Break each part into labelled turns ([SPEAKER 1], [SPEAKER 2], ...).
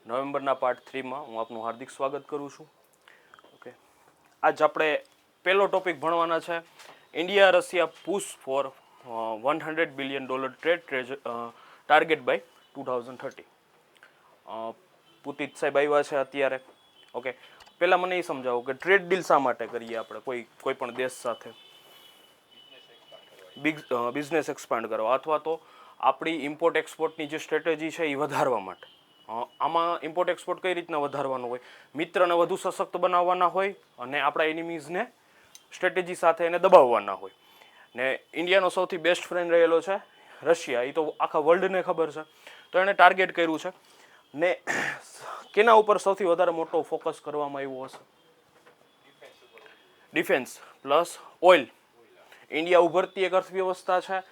[SPEAKER 1] નવેમ્બરના part 3માં હું આપનું હાર્દિક સ્વાગત કરું છું. ઓકે, આજ આપણે પહેલો ટોપિક ભણવાના છે India Russia push for $100 billion trade target by 2030. Putin સાહેબ આવ્યા છે અત્યારે. ઓકે, પહેલાં મને એ સમજાવો કે ટ્રેડ ડીલ શા માટે કરીએ આપણે કોઈ પણ દેશ સાથે? બિઝનેસ એક્સપાન્ડ કરવા અથવા તો આપણી ઇમ્પોર્ટ એક્સપોર્ટની જે સ્ટ્રેટેજી છે એ વધારવા માટે. આમાં ઇમ્પોર્ટ એક્સપોર્ટ કઈ રીતના વધારવાનું હોય? મિત્રને વધુ સશક્ત બનાવવાના હોય અને આપણા એનિમીઝને સ્ટ્રેટેજી સાથે એને દબાવવાના હોય. ને ઇન્ડિયાનો સૌથી બેસ્ટ ફ્રેન્ડ રહેલો છે રશિયા, એ તો આખા વર્લ્ડને ખબર છે. તો એણે ટાર્ગેટ કર્યું છે ને કેના ઉપર સૌથી વધારે મોટો ફોકસ કરવામાં આવ્યો હશે? Defence plus oil. ઇન્ડિયા ઉભરતી એક અર્થવ્યવસ્થા છે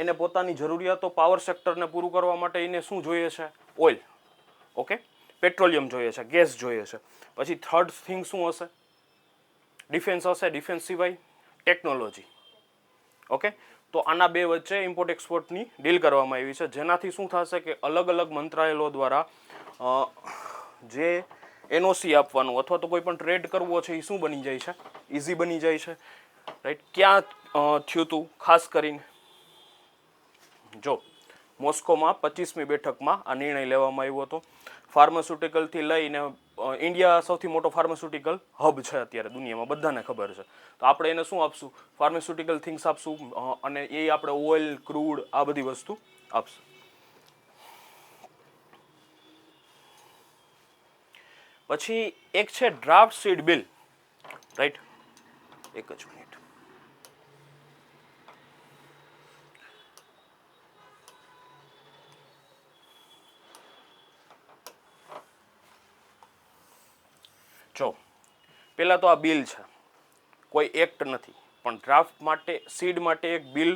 [SPEAKER 1] એને પોતાની જરૂરિયાતો પાવર સેક્ટરને પૂરું કરવા માટે એને શું જોઈએ છે? ઓઇલ. ઓકે, પેટ્રોલિયમ જોઈએ છે, ગેસ જોઈએ છે. પછી થર્ડ થિંગ શું હશે? ડિફેન્સ હશે. ડિફેન્સ સિવાય ટેકનોલોજી. ઓકે, તો આના બે વચ્ચે ઇમ્પોર્ટ એક્સપોર્ટની ડીલ કરવામાં આવી છે, જેનાથી શું થશે કે અલગ અલગ મંત્રાલયો દ્વારા જે એનઓસી આપવાનું અથવા તો કોઈ પણ ટ્રેડ કરવો છે એ શું બની જાય છે? ઇઝી બની જાય છે. રાઈટ. ક્યાં થયું હતું ખાસ કરીને? જો મોસ્કોમાં 25મી બેઠકમાં આ નિર્ણય લેવામાં આવ્યો હતો. ફાર્માસ્યુટિકલથી લઈને ઇન્ડિયા સૌથી મોટો ફાર્માસ્યુટિકલ હબ છે અત્યારે દુનિયામાં, બધાને ખબર છે. તો આપણે એને શું આપશું? ફાર્માસ્યુટિકલ થિંગ્સ આપશું અને એ આપણે ઓઇલ, ક્રૂડ આ બધી વસ્તુ આપશું. પછી એક છે ડ્રાફ્ટ સીડ બિલ. રાઈટ, એક જ મિનિટ. જો પહેલાં તો આ બિલ છે, કોઈ એક્ટ નથી, પણ ડ્રાફ્ટ માટે સીડ માટે એક બિલ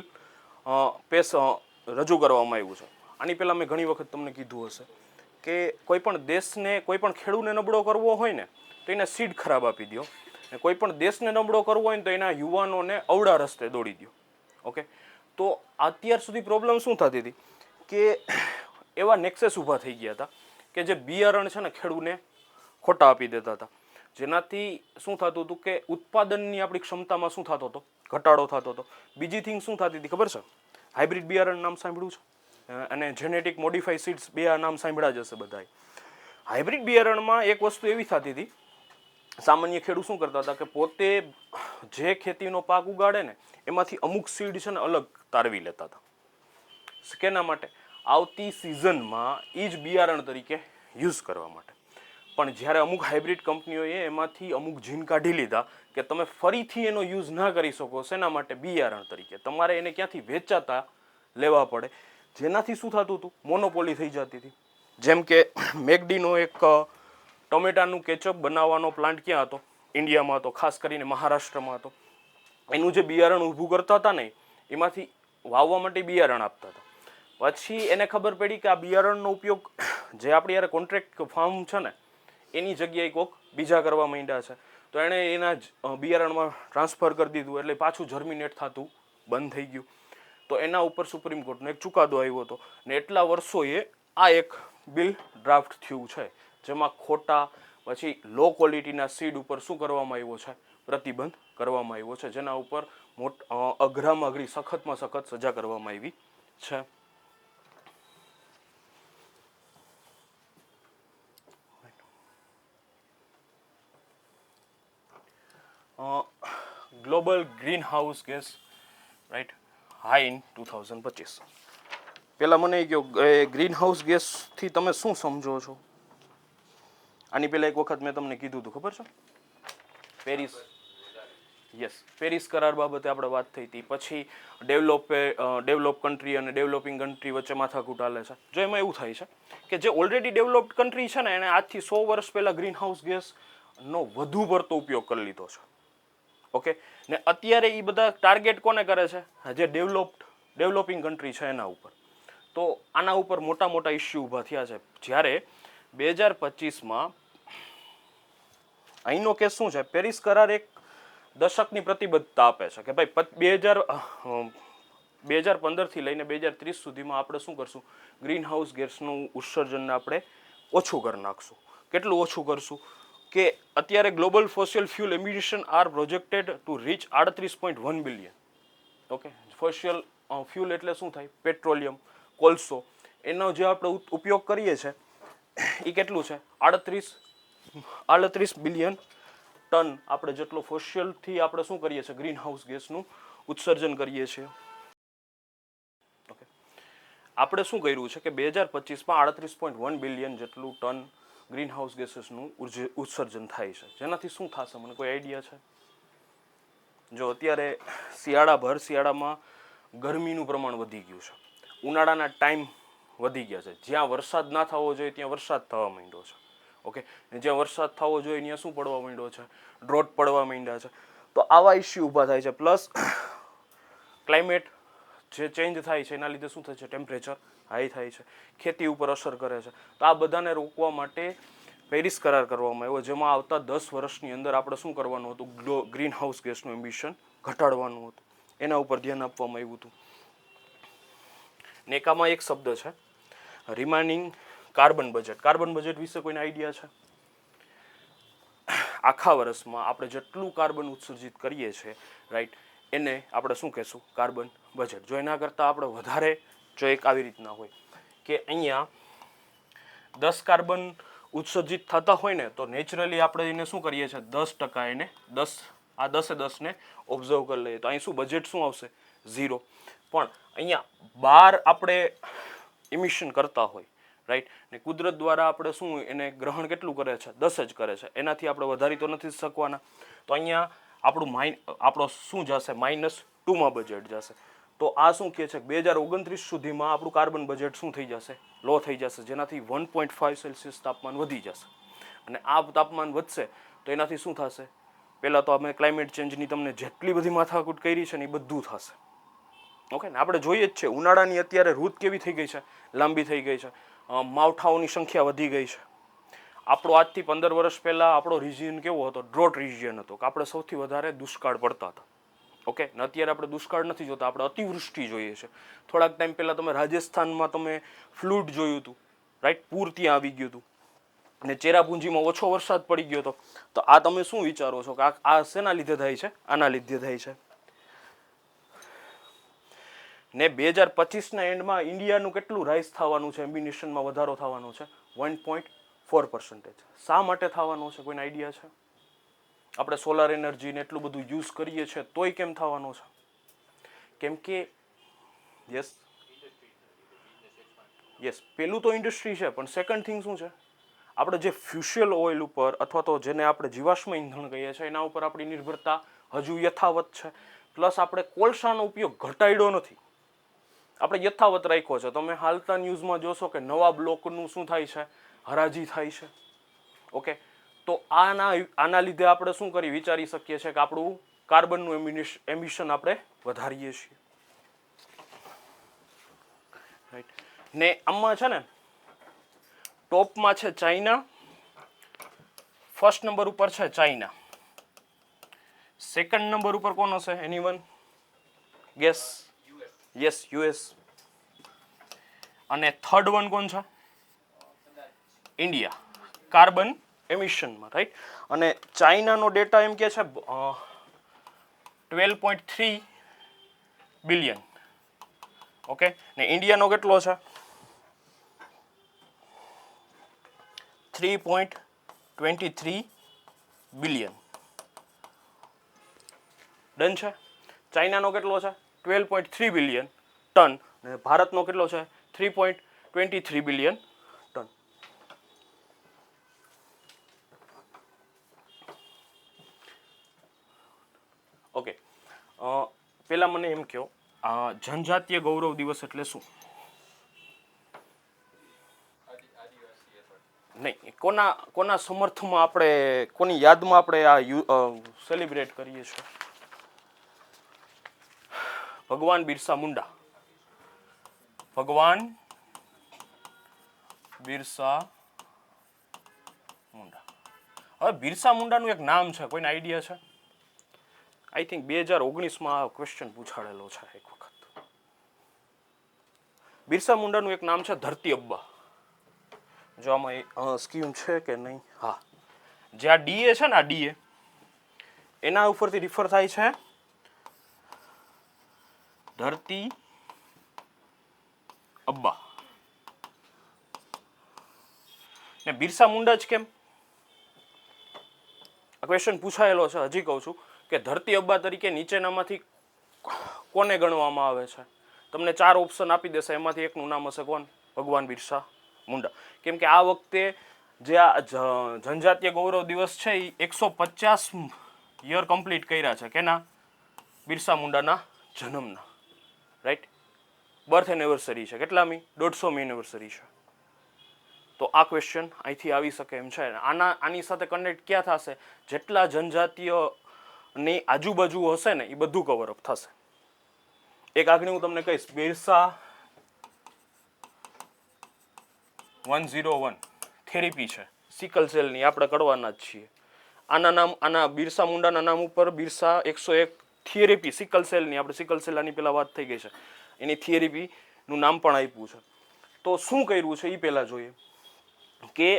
[SPEAKER 1] રજૂ કરવામાં આવ્યું છે. આની પહેલાં મેં ઘણી વખત તમને કીધું હશે કે કોઈ પણ દેશને કોઈ પણ ખેડૂતને નબળો કરવો હોય ને તો એને સીડ ખરાબ આપી દો, ને કોઈ પણ દેશને નબળો કરવો હોય ને તો એના યુવાનોને અવળા રસ્તે દોડી દો. ઓકે, તો અત્યાર સુધી પ્રોબ્લેમ શું થતી હતી કે એવા નેક્સેસ ઊભા થઈ ગયા હતા કે જે બિયારણ છે ને ખેડૂતને ખોટા આપી દેતા હતા, જેનાથી શું થતું હતું કે ઉત્પાદનની આપણી ક્ષમતામાં શું થતો હતો? ઘટાડો થતો હતો. બીજી થિંગ શું થતી હતી ખબર છે? હાઇબ્રિડ બિયારણ નામ સાંભળ્યું છે? અને જેનેટિક મોડિફાઈ સીડ્સ, બે આ નામ સાંભળ્યા જ હશે બધાએ. હાઇબ્રિડ બિયારણમાં એક વસ્તુ એવી થતી હતી, સામાન્ય ખેડૂત શું કરતા હતા કે પોતે જે ખેતીનો પાક ઉગાડે ને એમાંથી અમુક સીડ છે ને અલગ તારવી લેતા હતા. કેના માટે? આવતી સિઝનમાં એ જ બિયારણ તરીકે યુઝ કરવા માટે. પણ જ્યારે અમુક હાઇબ્રિડ કંપનીઓએ એમાંથી અમુક જીન કાઢી લીધા કે તમે ફરીથી એનો યુઝ ના કરી શકો, શેના માટે? બિયારણ તરીકે. તમારે એને ક્યાંથી વેચાતા લેવા પડે, જેનાથી શું થતું હતું? મોનોપોલી થઈ જતી હતી. જેમ કે મેકડીનો એક ટોમેટાનું કેચઅપ બનાવવાનો પ્લાન્ટ ક્યાં હતો? ઇન્ડિયામાં હતો, ખાસ કરીને મહારાષ્ટ્રમાં હતો. એનું જે બિયારણ ઊભું કરતા હતા ને એમાંથી વાવવા માટે બિયારણ આપતા હતા. પછી એને ખબર પડી કે આ બિયારણનો ઉપયોગ જે આપણી યાર કોન્ટ્રાક્ટ ફાર્મ છે ને એની જગ્યાએ કોઈક બીજા કરવા માંડ્યા છે, તો એણે એના બિયારણમાં ટ્રાન્સફર કરી દીધું, એટલે પાછું જર્મિનેટ થતું બંધ થઈ ગયું. તો એના ઉપર સુપ્રીમ કોર્ટનો એક ચુકાદો આવ્યો હતો ને એટલા વર્ષોએ આ એક બિલ ડ્રાફ્ટ થયું છે, જેમાં ખોટા પછી લો ક્વોલિટીના સીડ ઉપર શું કરવામાં આવ્યો છે? પ્રતિબંધ કરવામાં આવ્યો છે, જેના ઉપર અઘરામાં અઘરી સખતમાં સખત સજા કરવામાં આવી છે. Global green house gas right high in 2025. પહેલાં મને એ કહો, ગ્રીન હાઉસ ગેસથી તમે શું સમજો છો? આની પહેલાં એક વખત મેં તમને કીધું હતું, ખબર છે? પેરિસ, યસ, પેરિસ કરાર બાબતે આપણે વાત થઈ હતી. પછી ડેવલપ કન્ટ્રી અને ડેવલપિંગ કન્ટ્રી વચ્ચે માથાકૂટ હાલે છે. જો એમાં એવું થાય છે કે જે ઓલરેડી ડેવલપ્ડ કન્ટ્રી છે ને એને આજથી 100 વર્ષ પહેલાં ગ્રીન હાઉસ ગેસનો વધુ પડતો ઉપયોગ કરી લીધો છે. ઓકે, ને અત્યારે એ બધા ટાર્ગેટ કોને કરે છે? જે ડેવલપિંગ કન્ટ્રી છે એના ઉપર. તો આના ઉપર મોટા મોટા ઇસ્યુ ઊભા થયા છે. જ્યારે 2025માં અહીંનો કેસ શું છે? પેરિસ કરાર એક દશકની પ્રતિબદ્ધતા આપે છે કે ભાઈ 2015થી લઈને 2030 સુધીમાં આપણે શું કરશું? ગ્રીન હાઉસ ગેસનું ઉત્સર્જનને આપણે ઓછું કરી નાખશું. કેટલું ઓછું કરશું કે અત્યારે global fossil fuel emission are projected to reach 38.1 billion. Okay, fossil fuel એટલે શું થાય? પેટ્રોલિયમ, કોલસો, એનો જે આપણે ઉપયોગ કરીએ છીએ એ કેટલું છે? 38 બિલિયન ટન આપણે જેટલો ફોસિલથી આપણે શું કરીએ છીએ? ગ્રીન હાઉસ ગેસનું ઉત્સર્જન કરીએ છીએ. ઓકે, આપણે શું કર્યું છે કે 2025માં 38.1 બિલિયન જેટલું ટન ગ્રીન હાઉસ ગેસીસનું ઉત્સર્જન થાય છે. જેનાથી શું થશે? મને કોઈ આઈડિયા છે? જો અત્યારે શિયાળામાં ગરમીનું પ્રમાણ વધી ગયું છે, ઉનાળાના ટાઈમ વધી ગયા છે, જ્યાં વરસાદ ના થવો જોઈએ ત્યાં વરસાદ થવા માંડ્યો છે. ઓકે, જ્યાં વરસાદ થવો જોઈએ ત્યાં શું પડવા માંડ્યો છે? ડ્રોટ પડવા માંડ્યા છે. તો આવા ઇસ્યુ ઊભા થાય છે. પ્લસ ક્લાઇમેટ જે ચેન્જ થાય છે એના લીધે શું થાય છે? ટેમ્પરેચર હાઈ થાય છે, ખેતી ઉપર અસર કરે છે. તો આ બધાને રોકવા માટે પેરિસ કરાર કરવામાં આવ્યો, જેમાં આવતા 10 વર્ષની અંદર આપણે શું કરવાનું હતું? ગ્રીન હાઉસ ગેસનું એમિશન ઘટાડવાનું હતું. એના ઉપર ધ્યાન આપવામાં આવ્યું હતું. નેકામાં એક શબ્દ છે રિમાઇનિંગ કાર્બન બજેટ. કાર્બન બજેટ વિશે કોઈને આઈડિયા છે? આખા વર્ષમાં આપણે જેટલું કાર્બન ઉત્સર્જિત કરીએ છીએ, રાઈટ, એને આપણે શું કહેશું? Carbon budget. જો એના કરતાં આપણે વધારે, જો એક આવી રીતના હોય કે અહીંયા 10 કાર્બન ઉત્સર્જિત થતા હોય ને, તો નેચરલી આપણે એને શું કરીએ છીએ? 10% એને 10 ને ઓબ્ઝર્વ કરી લઈએ. તો અહીં શું બજેટ શું આવશે? 0. પણ અહીંયા 12 આપણે ઇમિશન કરતા હોય, રાઈટ, ને કુદરત દ્વારા આપણે શું એને ગ્રહણ કેટલું કરે છે? 10 જ કરે છે. એનાથી આપણે વધારી તો નથી શકવાના. તો અહીંયા આપણો શું જશે? -2માં બજેટ જશે. તો આ શું કહે છે? 2029 સુધીમાં આપણું કાર્બન બજેટ શું થઈ જશે? લો થઈ જશે, જેનાથી 1.5 સેલ્સિયસ તાપમાન વધી જશે. અને આ તાપમાન વધશે તો એનાથી શું થશે? પહેલાં તો અમે ક્લાઇમેટ ચેન્જની તમને જેટલી બધી માથાકૂટ કરી છે ને એ બધું થશે. ઓકે ને, આપણે જોઈએ જ છે ઉનાળાની અત્યારે ઋતુ કેવી થઈ ગઈ છે? લાંબી થઈ ગઈ છે. માવઠાઓની સંખ્યા વધી ગઈ છે. આપણો આજથી 15 વર્ષ પહેલાં આપણો રિજિયન કેવો હતો? ડ્રોટ રિજિયન હતો, કે આપણે સૌથી વધારે દુષ્કાળ પડતા હતા. ઓકે, ને અત્યારે આપણે દુષ્કાળ નથી જોતા, આપણે અતિવૃષ્ટિ જોઈએ છે. થોડાક ટાઈમ પહેલાં તમે રાજસ્થાનમાં તમે ફ્લૂડ જોયું હતું, રાઈટ, પૂર ત્યાં આવી ગયું હતું. અને ચેરાપુંજીમાં ઓછો વરસાદ પડી ગયો હતો. તો આ તમે શું વિચારો છો કે આ શેના લીધે થાય છે? આના લીધે થાય છે. ને 2025ના એન્ડમાં ઇન્ડિયાનું કેટલું રાઇઝ થવાનું છે? એમ્બિશનમાં વધારો થવાનો છે 1.4%. શા માટે થવાનો છે? કોઈને આઈડિયા છે? આપણે સોલાર એનર્જીને એટલું બધું યુઝ કરીએ છીએ તોય કેમ થવાનો છે? કેમ કે યસ, પેલું તો ઇન્ડસ્ટ્રી છે, પણ સેકન્ડ થિંગ શું છે? આપણે જે ફ્યુશિયલ ઓઇલ ઉપર અથવા તો જેને આપણે જીવાશ્મ ઇંધણ કહીએ છીએ એના ઉપર આપણી નિર્ભરતા હજુ યથાવત છે. પ્લસ આપણે કોલસાનો ઉપયોગ ઘટાડ્યો નથી, આપણે યથાવત રાખ્યો છે. તમે હાલતા ન્યૂઝમાં જોશો કે નવા બ્લોકનું શું થાય છે? હરાજી થાય છે. ઓકે, તો આના લીધે આપણે શું વિચારી શકીએ છીએ કે આપણું કાર્બનનું એમિશન આપણે વધારીએ છીએ, રાઈટ. ને આમાં છે ને ટોપમાં છે ચાઇના, ફર્સ્ટ નંબર ઉપર છે ચાઇના. સેકન્ડ નંબર ઉપર કોણ હશે? Anyone guess? Yes, US. અને થર્ડ વન કોણ છે? ઇન્ડિયા, કાર્બન એમિશનમાં, રાઈટ. અને ચાઇનાનો ડેટા એમ કે છે 12.3 બિલિયન. ઓકે, ને ઇન્ડિયાનો કેટલો છે? 3.23 બિલિયન. ડન છે. ચાઇનાનો કેટલો છે? 12.3 બિલિયન ટન. અને ભારતનો કેટલો છે? 3.23 બિલિયન ટન. ઓકે, પેલા મને એમ કહો, જનજાતીય ગૌરવ દિવસ એટલે શું? નહીં, કોના સમર્થમાં આપણે, કોની યાદમાં આપણે આ સેલિબ્રેટ કરીએ છીએ? ભગવાન બિરસા મુંડા. ભગવાન બિરસા મુંડા. હવે બિરસા મુંડાનું એક નામ છે, કોઈને આઈડિયા છે? આઈ થિંક 2019માં આ ક્વેશ્ચન પૂછાડેલો છે એક વખત. બિરસા મુંડાનું એક નામ છે ધરતી અબ્બા. જો આમાં સ્કીમ છે કે નહીં? હા, જે આ ડીએ છે ને, આ ડીએ એના ઉપરથી રિફર થાય છે ધરતી અબ્બા ને બિરસા મુંડા જ કેમ? આ ક્વેશ્ચન પૂછાયેલો છે, હજી કહું છું કે ધરતી અબ્બા તરીકે નીચેનામાંથી કોને ગણવામાં આવે છે? તમને 4 ઓપ્શન આપી દેશે, એમાંથી એકનું નામ હશે કોણ? ભગવાન બિરસા મુંડા. કેમ કે આ વખતે જે આ જનજાતીય ગૌરવ દિવસ છે એ 150 યર કમ્પ્લીટ કર્યા છે. કેના? બિરસા મુંડાના જન્મના. રાઈટ, બર્થ એનિવર્સરી છે. કેટલામી? 150મી એનિવર્સરી છે. તો આ ક્વેશ્ચન અહીંથી આવી શકે એમ છે. આની સાથે કનેક્ટ ક્યાં થશે? જેટલા જનજાતીયની આજુબાજુ હશે ને એ બધું કવર અપ થશે. એક આગળ હું તમને કહીશ, બિરસા 101 થેરેપી છે સિકલ સેલની, આપણે કરવાના જ છીએ. આના બિરસા મુંડાના નામ ઉપર બિરસા 101 થેરેપી સિકલ સેલની, આપણે સિકલ સેલ આની પહેલા વાત થઈ ગઈ છે, એની થેરેપીનું નામ પણ આપ્યું છે. તો શું કર્યું છે એ પહેલા જોઈએ કે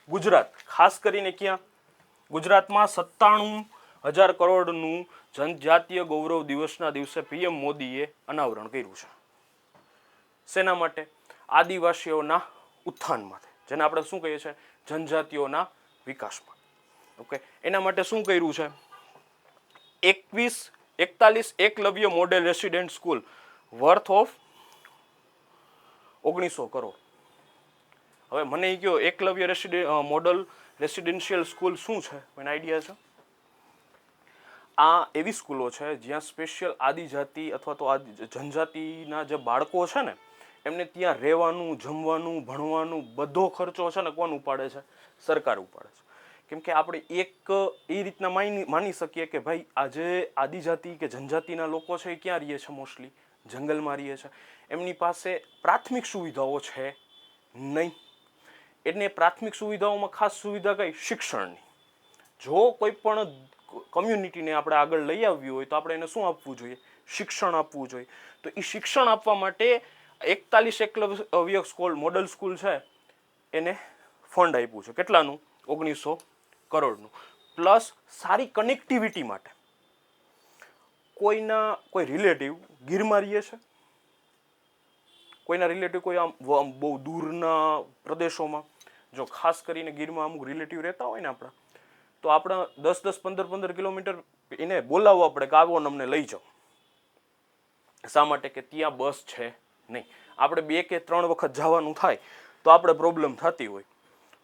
[SPEAKER 1] ગુજરાત, ખાસ કરીને ક્યાં? ગુજરાતમાં 97,000 કરોડનું જનજાતીય ગૌરવ દિવસના દિવસે પીએમ મોદીએ અનાવરણ કર્યું છે. શેના માટે? આદિવાસીઓના ઉત્થાન માટે, જેને આપણે શું કહીએ છીએ? જનજાતિઓના વિકાસમાં. ઓકે, એના માટે શું કર્યું છે? 41 Eklavya model resident school worth of 1900 crore. હવે મને એ કહો, એકલવ્ય મોડલ રેસિડેન્શિયલ સ્કૂલ શું છે? મને આઈડિયા છે? આ એવી સ્કૂલો છે જ્યાં સ્પેશિયલ આદિજાતિ અથવા તો જનજાતિના જે બાળકો છે ને, એમને ત્યાં રહેવાનું, જમવાનું, ભણવાનું બધો ખર્ચો છે ને કોણ ઉપાડે છે? સરકાર ઉપાડે છે. કેમ કે આપણે એક એ રીતના માની શકીએ કે ભાઈ આજે આદિજાતિ કે જનજાતિના લોકો છે એ ક્યાં રહીએ છે? મોસ્ટલી જંગલમાં રહીએ છે. એમની પાસે પ્રાથમિક સુવિધાઓ છે નહીં. એટલે પ્રાથમિક સુવિધાઓમાં ખાસ સુવિધા કઈ? શિક્ષણની. જો કોઈ પણ કમ્યુનિટીને આપણે આગળ લઈ આવવી હોય તો આપણે એને શું આપવું જોઈએ? શિક્ષણ આપવું જોઈએ. તો એ શિક્ષણ આપવા માટે 41 એકલવ્ય સ્કૂલ મોડલ સ્કૂલ છે એને ફંડ આપ્યું છે. કેટલાનું? 1900 કરોડનું. પ્લસ સારી કનેક્ટિવિટી માટે કોઈ રિલેટિવ ગીરમાં રહીએ છે, કોઈના રિલેટિવ કોઈ આમ બહુ દૂરના પ્રદેશોમાં, જો ખાસ કરીને ગીરમાં અમુક રિલેટિવ રહેતા હોય ને આપણા, તો આપણે 10-10, 15-15 કિલોમીટર એને બોલાવવા પડે કે આવો અમને લઈ જાઓ. શા માટે? કે ત્યાં બસ છે નહીં. આપણે 2 કે 3 વખત જવાનું થાય તો આપણે પ્રોબ્લેમ થતી હોય.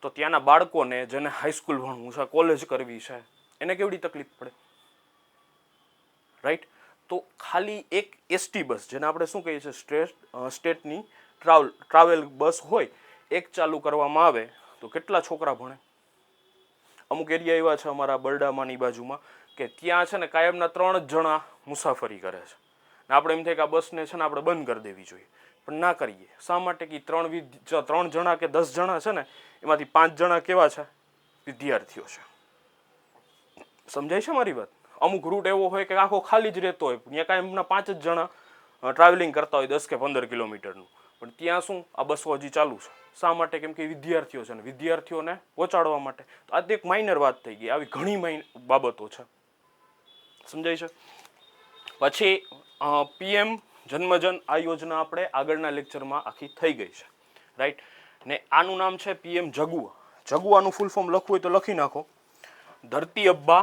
[SPEAKER 1] તો ત્યાંના બાળકોને જેને હાઈસ્કૂલ ભણવું છે, કોલેજ કરવી છે, એને કેવડી તકલીફ પડે? રાઈટ. તો ખાલી એક એસટી બસ, જેને આપણે શું કહીએ છીએ સ્ટેટની ટ્રાવેલ બસ હોય, એક ચાલુ કરવામાં આવે તો કેટલા છોકરા ભણે? અમુક એરિયા એવા છે અમારા બરડામાંની બાજુમાં કે ત્યાં છે ને કાયમના 3 જ જણા મુસાફરી કરે છે. ને આપણે એમ થાય કે આ બસને છે ને આપણે બંધ કરી દેવી જોઈએ, પણ ના કરીએ. શા માટે? કે 3 જણા કે 10 જણા છે ને એમાંથી 5 જણા કેવા છે? વિદ્યાર્થીઓ છે. સમજાય છે મારી વાત? અમુક રૂટ એવો હોય કે આખો ખાલી જ રહેતો હોય, ત્યાં કાંઈ એમના 5 જ જણા ટ્રાવેલિંગ કરતા હોય 10 કે 15 કિલોમીટરનું, પણ ત્યાં શું આ બસો હજી ચાલુ છે. શા માટે? કેમ કે વિદ્યાર્થીઓ છે ને વિદ્યાર્થીઓને પહોંચાડવા માટે. તો આ એક માઇનર વાત થઈ ગઈ. આવી ઘણી બાબતો છે. સમજાય છે? પછી પીએમ જન્મજન આ યોજના આપણે આગળના લેક્ચરમાં આખી થઈ ગઈ છે. રાઈટ. ને આનું નામ છે પીએમ જગુઆ. જગુઆનું ફૂલ ફોર્મ લખવું હોય તો લખી નાખો. ધરતી અબ્બા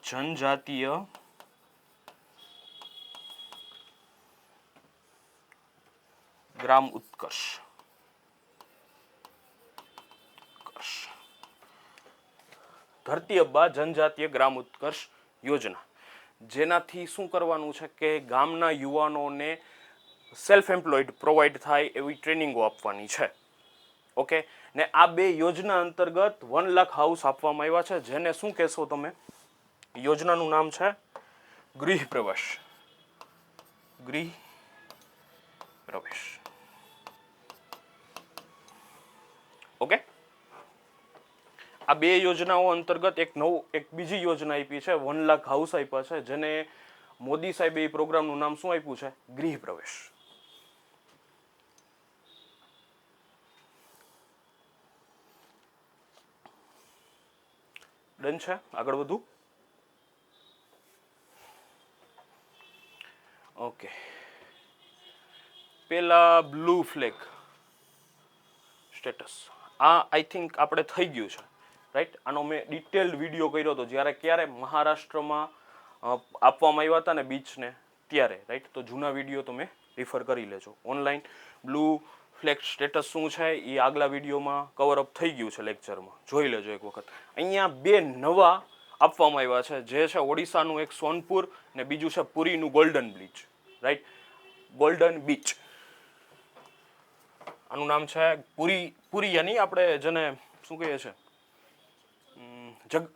[SPEAKER 1] જનજાતીય ગ્રામ ઉત્કર્ષ. ધરતી અબ્બા જનજાતીય ગ્રામ ઉત્કર્ષ યોજના, જેનાથી શું કરવાનું છે કે ગામના યુવાનોને સેલ્ફ એમ્પ્લોયડ પ્રોવાઈડ થાય એવી ટ્રેનિંગો આપવાની છે. ઓકે. ને આ 2 યોજના અંતર્ગત 1 લાખ હાઉસ આપવામાં આવ્યા છે, જેને શું કહેશો તમે? યોજનાનું નામ છે ગૃહ પ્રવેશ. ગૃહ પ્રવેશ. ઓકે. આ બે યોજનાઓ અંતર્ગત એક બીજી યોજના આપી છે, 1 લાખ હાઉસ આપ્યા છે, જેને મોદી સાહેબે એ પ્રોગ્રામનું નામ શું આપ્યું છે? ગૃહ પ્રવેશ. ડન છે? આગળ વધુ? ઓકે, પેલા બ્લુ ફ્લેગ સ્ટેટસ, આ આઈ થિંક આપણે થઈ ગયું છે, રાઈટ? આનો મેં ડિટેલ્ડ વિડીયો કર્યો હતો ક્યારે મહારાષ્ટ્રમાં આપવામાં આવ્યા હતા ને બીચને ત્યારે, રાઈટ? તો જૂના વિડીયો તમે રિફર કરી લેજો ઓનલાઈન. બ્લુ ફ્લેગ સ્ટેટસ શું છે એ આગલા વિડીયોમાં કવર અપ થઈ ગયું છે લેક્ચરમાં, જોઈ લેજો એક વખત. અહીંયા બે નવા આપવામાં આવ્યા છે, જે છે ઓડિશાનું એક સોનપુર ને બીજું છે પુરીનું golden beach, right? Golden beach આનું નામ છે. પુરી યાની આપણે જેને શું કહીએ છીએ,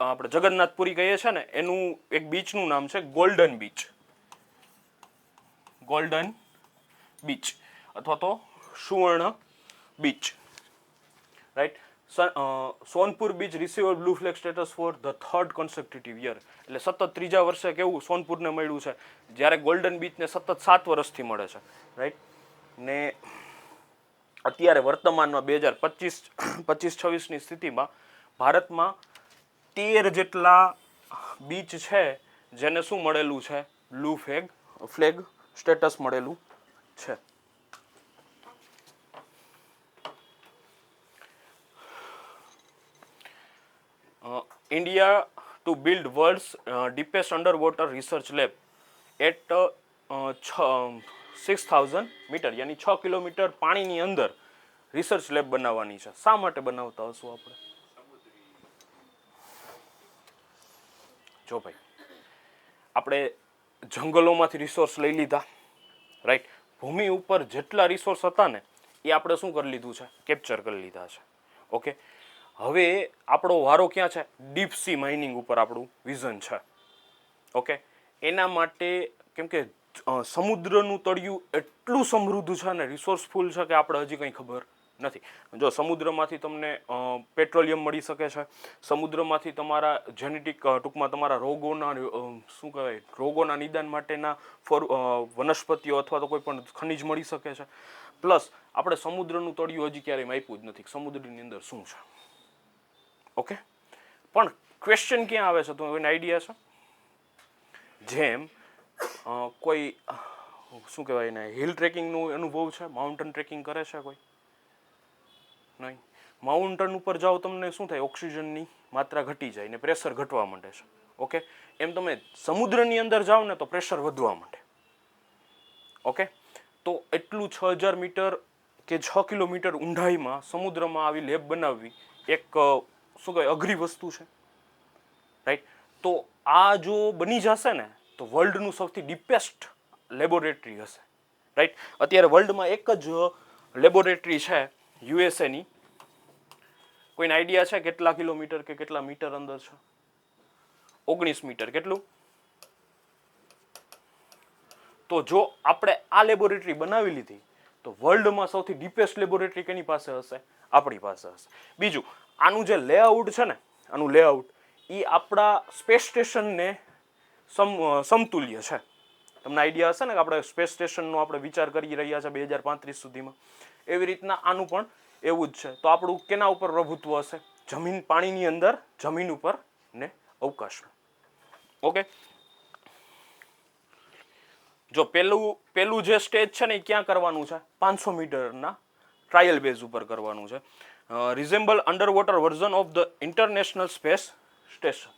[SPEAKER 1] આપણે જગન્નાથપુરી કહીએ છીએ ને, એનું એક બીચનું નામ છે ગોલ્ડન બીચ. ગોલ્ડન બીચ અથવા તો સુવર્ણ beach, right? Sonpur beach receiver blue flag status for the 3rd consecutive year. એટલે સતત ત્રીજા વર્ષે કેવું સોનપુરને મળ્યું છે, જ્યારે ગોલ્ડન બીચને સતત 7 વર્ષથી મળે છે, રાઈટ? ને અત્યારે વર્તમાનમાં 2025-26ની સ્થિતિમાં ભારતમાં 13 જેટલા બીચ છે જેને શું મળેલું છે? બ્લુ ફ્લેગ સ્ટેટસ મળેલું છે. India to build world's deepest underwater research lab at 6,000 metre, યાની 6 કિલોમીટર પાણીની અંદર રિસર્ચ લેબ બનાવવાની છે. શા માટે બનાવતા હશું આપણે? જો ભાઈ, આપણે જંગલોમાંથી રિસોર્સ લઈ લીધા, રાઈટ? ભૂમિ ઉપર જેટલા રિસોર્સ હતા ને એ આપણે શું કરી લીધું છે? કેપ્ચર કરી લીધા છે. ઓકે, હવે આપણો વારો ક્યાં છે? ડીપ સી માઇનિંગ ઉપર આપણું વિઝન છે. ઓકે, એના માટે કેમ કે સમુદ્રનું તળિયું એટલું સમૃદ્ધ છે ને રિસોર્સફુલ છે કે આપણે હજી કંઈ ખબર નથી. જો સમુદ્રમાંથી તમને પેટ્રોલિયમ મળી શકે છે, સમુદ્રમાંથી તમારા જેનેટિક ટૂંકમાં તમારા રોગોના શું કહેવાય રોગોના નિદાન માટેના વનસ્પતિઓ અથવા તો કોઈ પણ ખનિજ મળી શકે છે. પ્લસ આપણે સમુદ્રનું તળિયું હજી ક્યારેય માપ્યું જ નથી સમુદ્રની અંદર શું છે. ઓકે, પણ ક્વેશ્ચન ક્યાં આવે છે? તો કોઈને આઈડિયા છે? જેમ કોઈ શું કહેવાય ને હિલ ટ્રેકિંગનું અનુભવ છે? માઉન્ટેન ટ્રેકિંગ કરે છે કોઈ? નહીં. માઉન્ટેન ઉપર જાઓ તમને શું થાય? ઓક્સિજનની માત્રા ઘટી જાય ને પ્રેશર ઘટવા માંડે છે. ઓકે, એમ તમે સમુદ્રની અંદર જાઓ ને તો પ્રેશર વધવા માંડે. ઓકે, તો એટલું 6000 મીટર કે 6 કિલોમીટર ઊંડાઈમાં સમુદ્રમાં આવી લેબ બનાવવી એક શું કહેવાય અઘરી વસ્તુ છે, રાઈટ? તો આ જો બની જશે ને તો વર્લ્ડનું સૌથી ડીપેસ્ટ લેબોરેટરી હશે, રાઈટ? અત્યારે વર્લ્ડમાં એક જ લેબોરેટરી છે યુએસએની. કોઈને આઈડિયા છે કેટલા કિલોમીટર કે કેટલા મીટર અંદર છે? 19 મીટર. કેટલું? તો જો આપણે આ લેબોરેટરી બનાવી લીધી તો વર્લ્ડમાં સૌથી ડીપેસ્ટ લેબોરેટરી કેની પાસે હશે? આપણી પાસે હશે. બીજું, આનું જે લેઆઉટ છે ને, આનું લેઆઉટ એ આપણા સ્પેસ સ્ટેશનને સમતુલ્ય છે. તમને આઈડિયા હશે ને કે આપણે સ્પેસ સ્ટેશનનો આપણે વિચાર કરી રહ્યા છે 2035 સુધીમાં, એવી રીતના આનું પણ એવું જ છે. તો આપણું કેના ઉપર પ્રભુત્વ હશે? જમીન, પાણીની અંદર, જમીન ઉપર ને અવકાશમાં. ઓકે, જો પેલું જે સ્ટેજ છે ને એ ક્યાં કરવાનું છે? 500 મીટરના ટ્રાયલ બેઝ ઉપર કરવાનું છે. Resemble underwater version of the international space station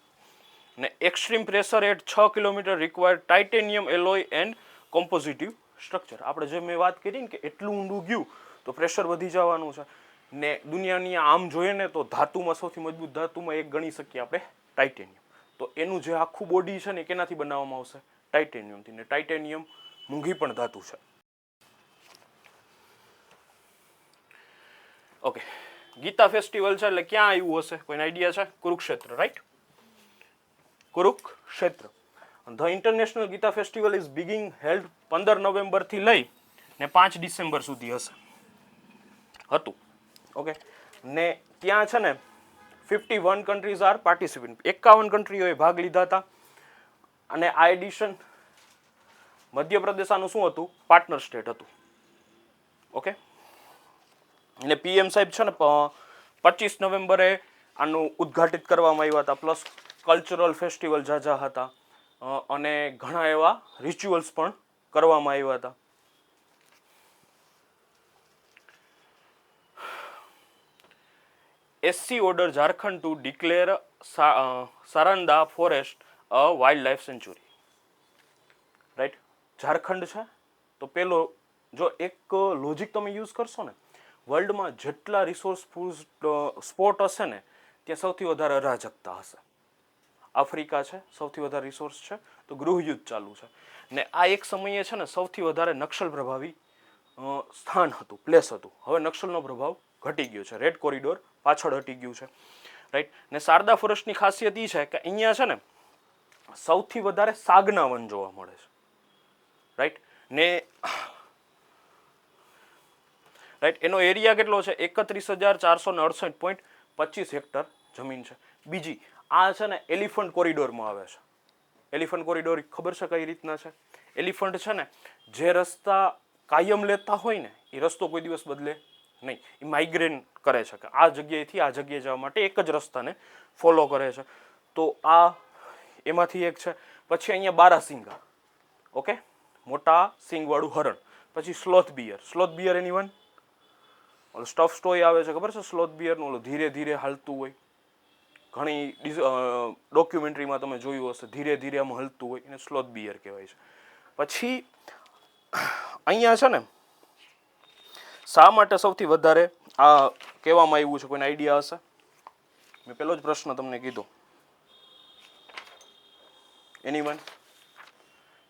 [SPEAKER 1] ને extreme pressure at 6 kilometre required titanium alloy and compositive structure. આપણે જે મેં વાત કરી ને કે એટલું ઊંડું ગયું તો પ્રેશર વધી જવાનું છે ને દુનિયાની આમ જોઈએ ને તો ધાતુમાં સૌથી મજબૂત ધાતુમાં એક ગણી શકીએ આપણે ટાઇટેનિયમ. તો એનું જે આખું બોડી છે ને કેનાથી બનાવવામાં આવશે? ટાઇટેનિયમથી. ને ટાઇટેનિયમ મૂંઘી પણ ધાતુ છે. ઓકે, ગીતા ફેસ્ટિવલ છે એટલે ક્યાં આવ્યું હશે? કોઈને આઈડિયા છે? Kurukshetra, right? Kurukshetra. The international Gita festival is being held 15 નવેમ્બરથી લઈ ને 5 ડિસેમ્બર સુધી હતું. ઓકે, ને ત્યાં છે ને 51 કન્ટ્રીઝ આર પાર્ટિસિપન્ટ, 51 કન્ટ્રીઓએ ભાગ લીધા હતા. અને આ એડિશન મધ્યપ્રદેશ આનું શું હતું, પાર્ટનર સ્ટેટ હતું. ઓકે, એટલે પીએમ સાહેબ છે ને 25 નવેમ્બરે આનું ઉદ્ઘાટિત કરવામાં આવ્યા હતા. પ્લસ કલ્ચરલ ફેસ્ટિવલ ઝાઝા હતા અને ઘણા એવા રિચ્યુઅલ્સ પણ કરવામાં આવ્યા હતા. SC order Jharkhand to declare Saranda forest a wildlife sanctuary. Right, Jharkhand છે તો પેલો જો એક લોજિક તમે યુઝ કરશો ને, વર્લ્ડમાં જેટલા રિસોર્સફુલ સ્પોટ હશે ને ત્યાં સૌથી વધારે અરાજકતા હશે. આફ્રિકા છે સૌથી વધારે રિસોર્સ છે તો ગૃહયુદ્ધ ચાલુ છે. ને આ એક સમયે છે ને સૌથી વધારે નક્સલ પ્રભાવી સ્થાન હતું, પ્લેસ હતું. હવે નક્સલનો પ્રભાવ ઘટી ગયો છે, રેડ કોરિડોર પાછળ હટી ગયું છે. રાઈટ, ને શારદા ફોરેસ્ટની ખાસિયત એ છે કે અહીંયા છે ને સૌથી વધારે સાગના વન જોવા મળે છે. રાઈટ, ને રાઈટ એનો એરિયા કેટલો છે, 31,468.25 હેક્ટર જમીન છે. બીજી આ છે ને એલિફન્ટ કોરિડોરમાં આવે છે. એલિફન્ટ કોરિડોર ખબર છે કઈ રીતના છે? એલિફન્ટ છે ને જે રસ્તા કાયમ લેતા હોય ને એ રસ્તો કોઈ દિવસ બદલે નહીં, એ માઇગ્રેન કરે છે કે આ જગ્યાએથી આ જગ્યાએ જવા માટે એક જ રસ્તાને ફોલો કરે છે. તો આ એમાંથી એક છે. પછી અહીંયા બારાસિંગા, ઓકે, મોટા સિંગવાળું હરણ. પછી સ્લોથ બિયર. સ્લોથ બિયર એની વન ઓલો સ્ટફ સ્ટોય આવે છે ખબર છે સ્લોથ બિયરનું, ઓલું ધીરે ધીરે હાલતું હોય, ઘણી ડોક્યુમેન્ટરીમાં તમે જોયું હશે, ધીરે ધીરે આમ હલતું હોય, એને સ્લોથ બિયર કહેવાય છે. પછી અહીંયા છે ને શા માટે સૌથી વધારે આ કહેવામાં આવ્યું છે, કોઈને આઈડિયા હશે? મેં પેલો જ પ્રશ્ન તમને કીધો, એનીવન,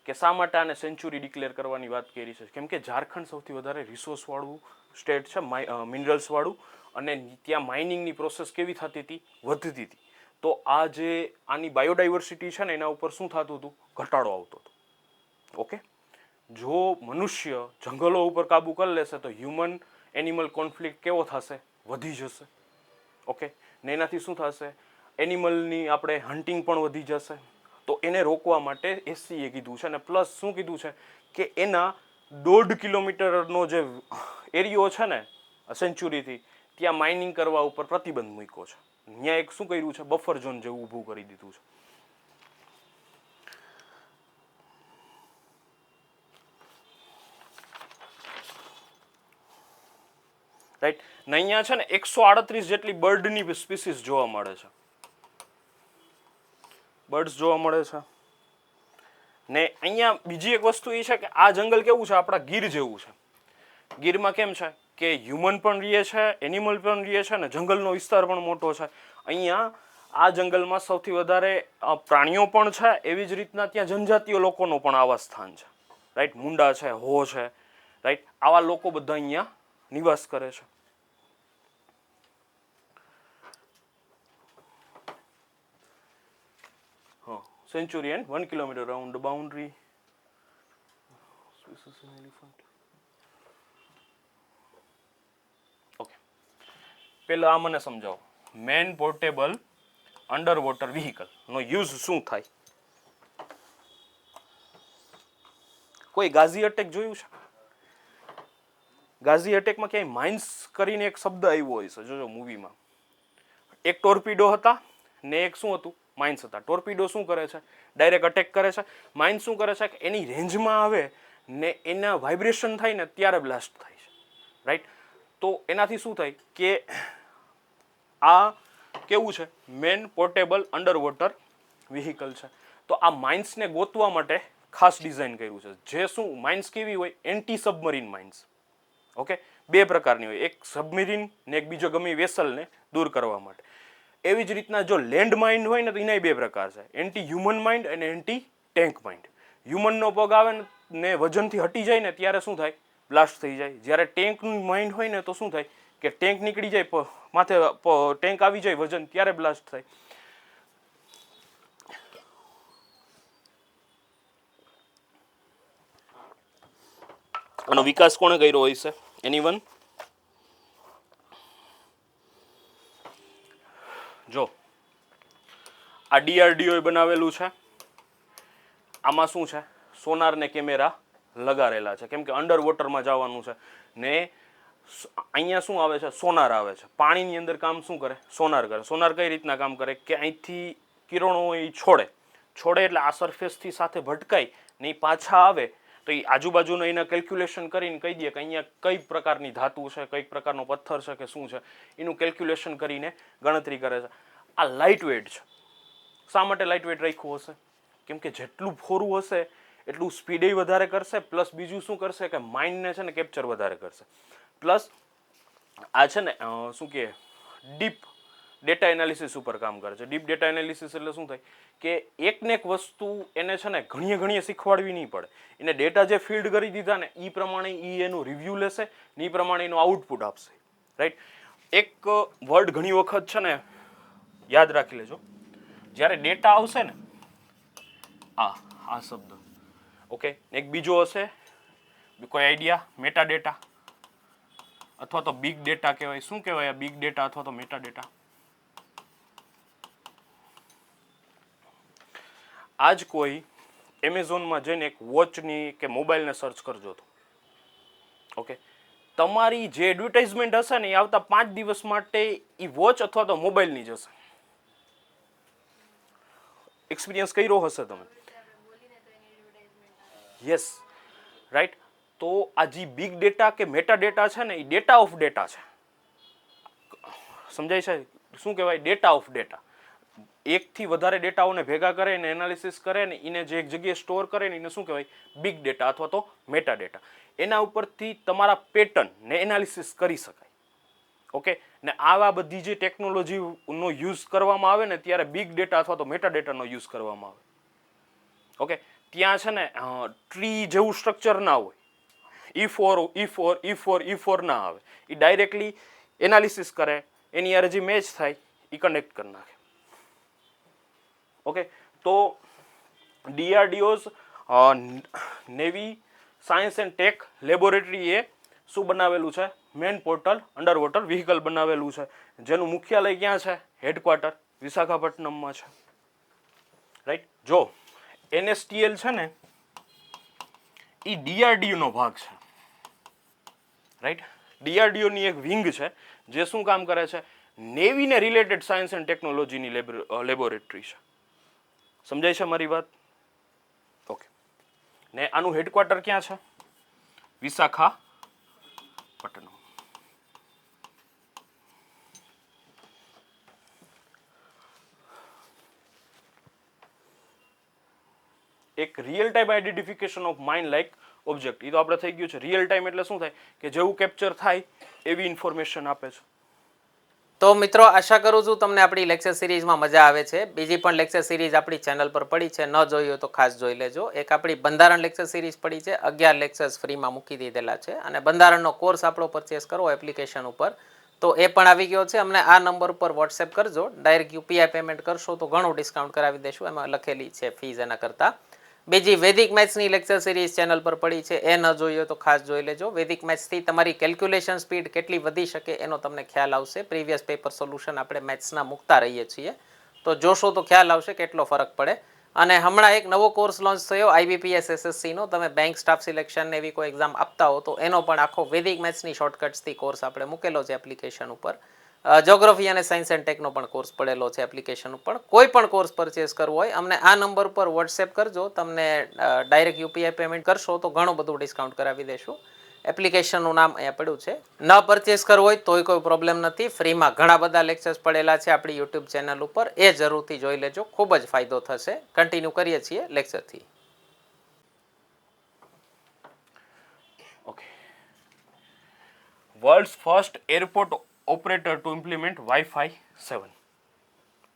[SPEAKER 1] કે શા માટે આને સેન્ચુરી ડિક્લેર કરવાની વાત કરી છે? કેમ કે ઝારખંડ સૌથી વધારે રિસોર્સ વાળું સ્ટેટ છે, મિનરલ્સ વાળું, અને ત્યાં માઇનિંગની પ્રોસેસ કેવી થતી હતી, વધતી હતી. તો આ જે આની બાયોડાયવર્સિટી છે ને એના ઉપર શું થતું હતું, ઘટાડો આવતો હતો. ઓકે, જો મનુષ્ય જંગલો ઉપર કાબુ કરી લેશે તો હ્યુમન એનિમલ કોન્ફ્લિક્ટ કેવો થશે, વધી જશે. ઓકે, ને એનાથી શું થશે, એનિમલની આપણે હન્ટિંગ પણ વધી જશે. તો એને રોકવા માટે એસસીએ કીધું છે. અને પ્લસ શું કીધું છે કે એના 1.5 કિલોમીટરનો જે એરિયો છે ને સેન્ચુરીથી, ત્યાં માઇનિંગ કરવા ઉપર પ્રતિબંધ મૂક્યો છે. ત્યાં એક શું કર્યું છે, બફર ઝોન જેવું ઊભું કરી દીધું છે. રાઈટ, ને અહીંયા છે ને 138 જેટલી બર્ડની સ્પીસીસ જોવા મળે છે. બર્ડ્સ જોવા મળે છે. ને અહીંયા બીજી એક વસ્તુ એ છે કે આ જંગલ કેવું છે, આપણા ગીર જેવું છે. ગીરમાં કેમ છે કે હ્યુમન પણ રહે છે, એનિમલ પણ રહે છે, ને જંગલનો વિસ્તાર પણ મોટો છે. અહીંયા આ જંગલમાં સૌથી વધારે પ્રાણીઓ પણ છે, એવી જ રીતના ત્યાં જનજાતિઓ લોકોનો પણ આવાસ સ્થાન છે. રાઈટ, મુંડા છે, હો છે, રાઈટ, આવા લોકો બધા અહીંયા નિવાસ કરે છે. Century and 1 kilometer around the boundary. Okay. પેલા આ મને સમજાવો, man portable under water vehicle નો યુઝ શું થાય? કોઈ ગાઝી અટેક જોયું છે? ગાઝી અટેકમાં ક્યાંય માઇન્સ કરીને એક શબ્દ આવ્યો હોય છે, જોજો મૂવીમાં. એક ટોર્પિડો હતા ને એક શું હતું, માઇન્સ હતા. ટોર્પિડો શું કરે છે, ડાયરેક્ટ અટેક કરે છે. માઇન્સ શું કરે છે કે એની રેન્જમાં આવે ને એના વાઇબ્રેશન થાય ને ત્યારે બ્લાસ્ટ થાય છે. રાઈટ, તો એનાથી શું થાય કે આ કેવું છે, main portable under water vehicle છે. તો આ માઇન્સને ગોતવા માટે ખાસ ડિઝાઇન કર્યું છે. જે શું માઇન્સ કેવી હોય, એન્ટી સબમરીન માઇન્સ. ઓકે, બે પ્રકારની હોય, એક સબમરીન ને એક બીજો ગમે વેસલને દૂર કરવા માટે. એવી જ રીતના જો લેન્ડ માઇન્ડ હોય ને તો એના બે પ્રકાર છે, એન્ટી હ્યુમન માઇન્ડ અને એન્ટી ટેન્ક માઇન્ડ. હ્યુમનનો પગ આવે ને વજનથી હટી જાય ને ત્યારે શું થાય, બ્લાસ્ટ થઈ જાય. જ્યારે ટેન્કનું માઇન્ડ હોય ને તો શું થાય કે ટેન્ક નીકળી જાય, માથે ટેન્ક આવી જાય વજન, ત્યારે બ્લાસ્ટ થાય. આનો વિકાસ કોણે કર્યો હોય છે, એનીવન? જો આ ડીઆરડીઓ બનાવેલું છે. આમાં શું છે, સોનાર ને કેમેરા લગાડેલા છે, કેમ કે અંડર વોટરમાં જવાનું છે ને અહીંયા શું આવે છે, સોનાર આવે છે. પાણીની અંદર કામ શું કરે, સોનાર કરે. સોનાર કઈ રીતના કામ કરે કે અહીંથી કિરણો એ છોડે એટલે આ સરફેસથી સાથે ભટકાય ને એ પાછા આવે તો એ આજુબાજુનું એના કેલ્ક્યુલેશન કરીને કહી દે કે અહીંયા કઈ પ્રકારની ધાતુ છે, કઈ પ્રકારનો પથ્થર છે કે શું છે, એનું કેલ્ક્યુલેશન કરીને ગણતરી કરે છે. આ લાઇટ વેટ છે. શા માટે લાઇટ વેટ રાખ્યું હશે? કેમ કે જેટલું ફોરું હશે એટલું સ્પીડે વધારે કરશે, પ્લસ બીજું શું કરશે કે માઇન્ડને છે ને કેપ્ચર વધારે કરશે. પ્લસ આ છે ને શું કહે, ડીપ ડેટા એનાલિસિસ ઉપર કામ કરે છે. ડીપ ડેટા એનાલિસિસ એટલે શું થાય કે એકને એક વસ્તુ એને છે ને ઘણીએ શીખવાડવી નહીં પડે. એને ડેટા જે ફીડ કરી દીધા ને એ પ્રમાણે એ એનું રિવ્યૂ લેશે ને એ પ્રમાણે એનું આઉટપુટ આપશે. રાઈટ. એક વર્ડ ઘણી વખત છે ને યાદ રાખી લેજો, જ્યારે ડેટા આવશે ને આ શબ્દ, ઓકે, એક બીજો હશે, કોઈ આઈડિયા, મેટા ડેટા અથવા તો બિગ ડેટા કહેવાય. શું કહેવાય બિગ ડેટા અથવા તો મેટા ડેટા? આજ કોઈ એમેઝોનમાં જઈને એક વોચની કે મોબાઈલને સર્ચ કરજો તો, ઓકે, તમારી જે એડવર્ટાઇઝમેન્ટ હશે ને એ આવતા 5 દિવસ માટે એ વોચ અથવા તો મોબાઈલની જ હશે. એક્સપિરિયન્સ કર્યો હશે તમે? Yes, right. તો આ જે બિગ ડેટા કે મેટા ડેટા છે ને એ ડેટા ઓફ ડેટા છે. સમજાય છે? શું કહેવાય? Data of data. એકથી વધારે ડેટાઓને ભેગા કરે ને એનાલિસિસ કરે ને એને જે એક જગ્યાએ સ્ટોર કરે ને એને શું કહેવાય? બિગ ડેટા અથવા તો મેટા ડેટા. એના ઉપરથી તમારા પેટર્ન ને એનાલિસિસ કરી શકાય. ઓકે, ને આવા બધી જે ટેકનોલોજીનો યુઝ કરવામાં આવે ને ત્યારે બિગ ડેટા અથવા તો મેટા ડેટાનો યુઝ કરવામાં આવે. ઓકે, ત્યાં છે ને ટ્રી જેવું સ્ટ્રક્ચર ના હોય, E4 ના આવે. એ ડાયરેક્ટલી એનાલિસિસ કરે, એની યારે જે મેચ થાય એ કનેક્ટ કરી નાખે. ઓકે, તો DRDO's navy science and tech laboratory એ શું બનાવેલું છે? Man portal under water vehicle બનાવેલું છે, જેનું મુખ્યાલય ક્યાં છે? હેડક્વાર્ટર વિશાખાપટ્ટનમમાં છે. રાઈટ. જો NSTL છે ને એ ડીઆરડીઓનો ભાગ છે. રાઈટ. ડીઆરડીઓની એક વિંગ છે જે શું કામ કરે છે? નેવીને રિલેટેડ સાયન્સ એન્ડ ટેકનોલોજીની લેબોરેટરી છે. સમજાય છે મારી વાત? ઓકે. ને આનું હેડક્વાર્ટર ક્યાં છે? વિશાખાપટ્ટનમ. એક real time identification of mine like object. એ તો આપણે થઈ ગયું છે. રિયલ ટાઈમ એટલે શું થાય કે જેવું કેપ્ચર થાય એવી ઇન્ફોર્મેશન આપે છે.
[SPEAKER 2] તો મિત્રો, આશા કરું છું તમને આપણી લેક્ચર સિરીઝમાં મજા આવે છે. બીજી પણ લેક્ચર સિરીઝ આપણી ચેનલ પર પડી છે, ન જોઈ હોય તો ખાસ જોઈ લેજો. એક આપણી બંધારણ લેક્ચર સિરીઝ પડી છે, 11 લેક્ચર્સ ફ્રીમાં મૂકી દીધેલા છે. અને બંધારણનો કોર્સ આપણો પરચેસ કરવો એપ્લિકેશન ઉપર તો એ પણ આવી ગયો છે. અમને આ નંબર ઉપર વોટ્સએપ કરજો. ડાયરેક્ટ UPI પેમેન્ટ કરશો તો ઘણું ડિસ્કાઉન્ટ કરાવી દેશું. એમાં લખેલી છે ફીઝ એના કરતાં. બીજી વૈદિક મેથ્સની લેક્ચર સિરીઝ ચેનલ પર પડી છે, એ ન જોઈએ તો ખાસ જોઈ લેજો. વૈદિક મેથ્સથી તમારી કેલ્ક્યુલેશન સ્પીડ કેટલી વધી શકે એનો તમને ખ્યાલ આવશે. પ્રીવિયસ પેપર સોલ્યુશન આપણે મેથ્સના મૂકતા રહીએ છીએ, તો જોશો તો ખ્યાલ આવશે કેટલો ફરક પડે. અને હમણાં એક નવો કોર્સ લોન્ચ થયો IBPS SSCનો. તમે બેંક સ્ટાફ સિલેક્શન એવી કોઈ એક્ઝામ આપતા હો તો એનો પણ આખો વૈદિક મેથ્સની શોર્ટકટ્સથી કોર્સ આપણે મૂકેલો છે એપ્લિકેશન ઉપર. જ્યોગ્રાફી અને સાયન્સ એન્ડ ટેકનો પણ કોર્સ પડેલો છે એપ્લિકેશન ઉપર. કોઈ પણ કોર્સ પરચેસ કરવો હોય અમને આ નંબર પર વોટ્સએપ કરજો. તમને ડાયરેક્ટ UPI પેમેન્ટ કરશો તો ઘણું બધું ડિસ્કાઉન્ટ કરાવી દેશું. એપ્લિકેશનનું નામ અહીંયા પડ્યું છે. ન પરચેસ કરવું હોય તોય કોઈ પ્રોબ્લેમ નથી. ફ્રીમાં ઘણા બધા લેક્ચર્સ પડેલા છે આપણી યુટ્યુબ ચેનલ ઉપર, એ જરૂરથી જોઈ લેજો. ખૂબ જ ફાયદો થશે. કન્ટિન્યુ કરીએ છીએ લેક્ચરથી.
[SPEAKER 1] Okay. World's first airport operator to implement Wi-Fi 7.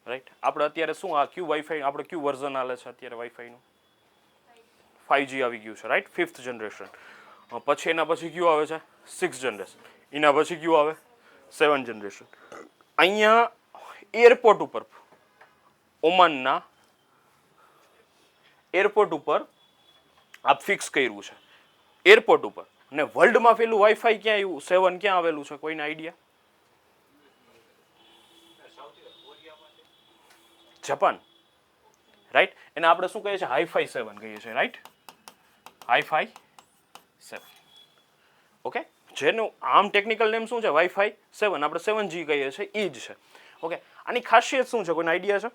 [SPEAKER 1] Right. આપણે અત્યારે શું આ ક્યુ વાઈફાઈ, આપણે ક્યુ વર્ઝન હાલે છે અત્યારે વાઈફાઈનું? 5G આવી ગયું છે. રાઈટ. 5th generation. પછી એના પછી કયું આવે છે? 6th generation. એના પછી કયું આવે? 7th generation. અહીંયા એરપોર્ટ ઉપર, ઓમાનના એરપોર્ટ ઉપર આ ફિક્સ કર્યું છે. એરપોર્ટ ઉપર. અને વર્લ્ડમાં પેલું વાઈફાઈ ક્યાં આવ્યું? 7 ક્યાં આવેલું છે? કોઈને આઈડિયા? જાપાન. રાઈટ. એને આપણે શું કહીએ છીએ? હાઈફાઈ 7 કહીએ છીએ, રાઈટ. હાઈફાઈ 7. ઓકે, જેનું આમ ટેકનિકલ નેમ શું છે? વાઈફાઈ 7. આપણે 7G કહીએ છીએ, એ જ છે. ઓકે, આની ખાસિયત શું છે? કોઈને આઈડિયા છે?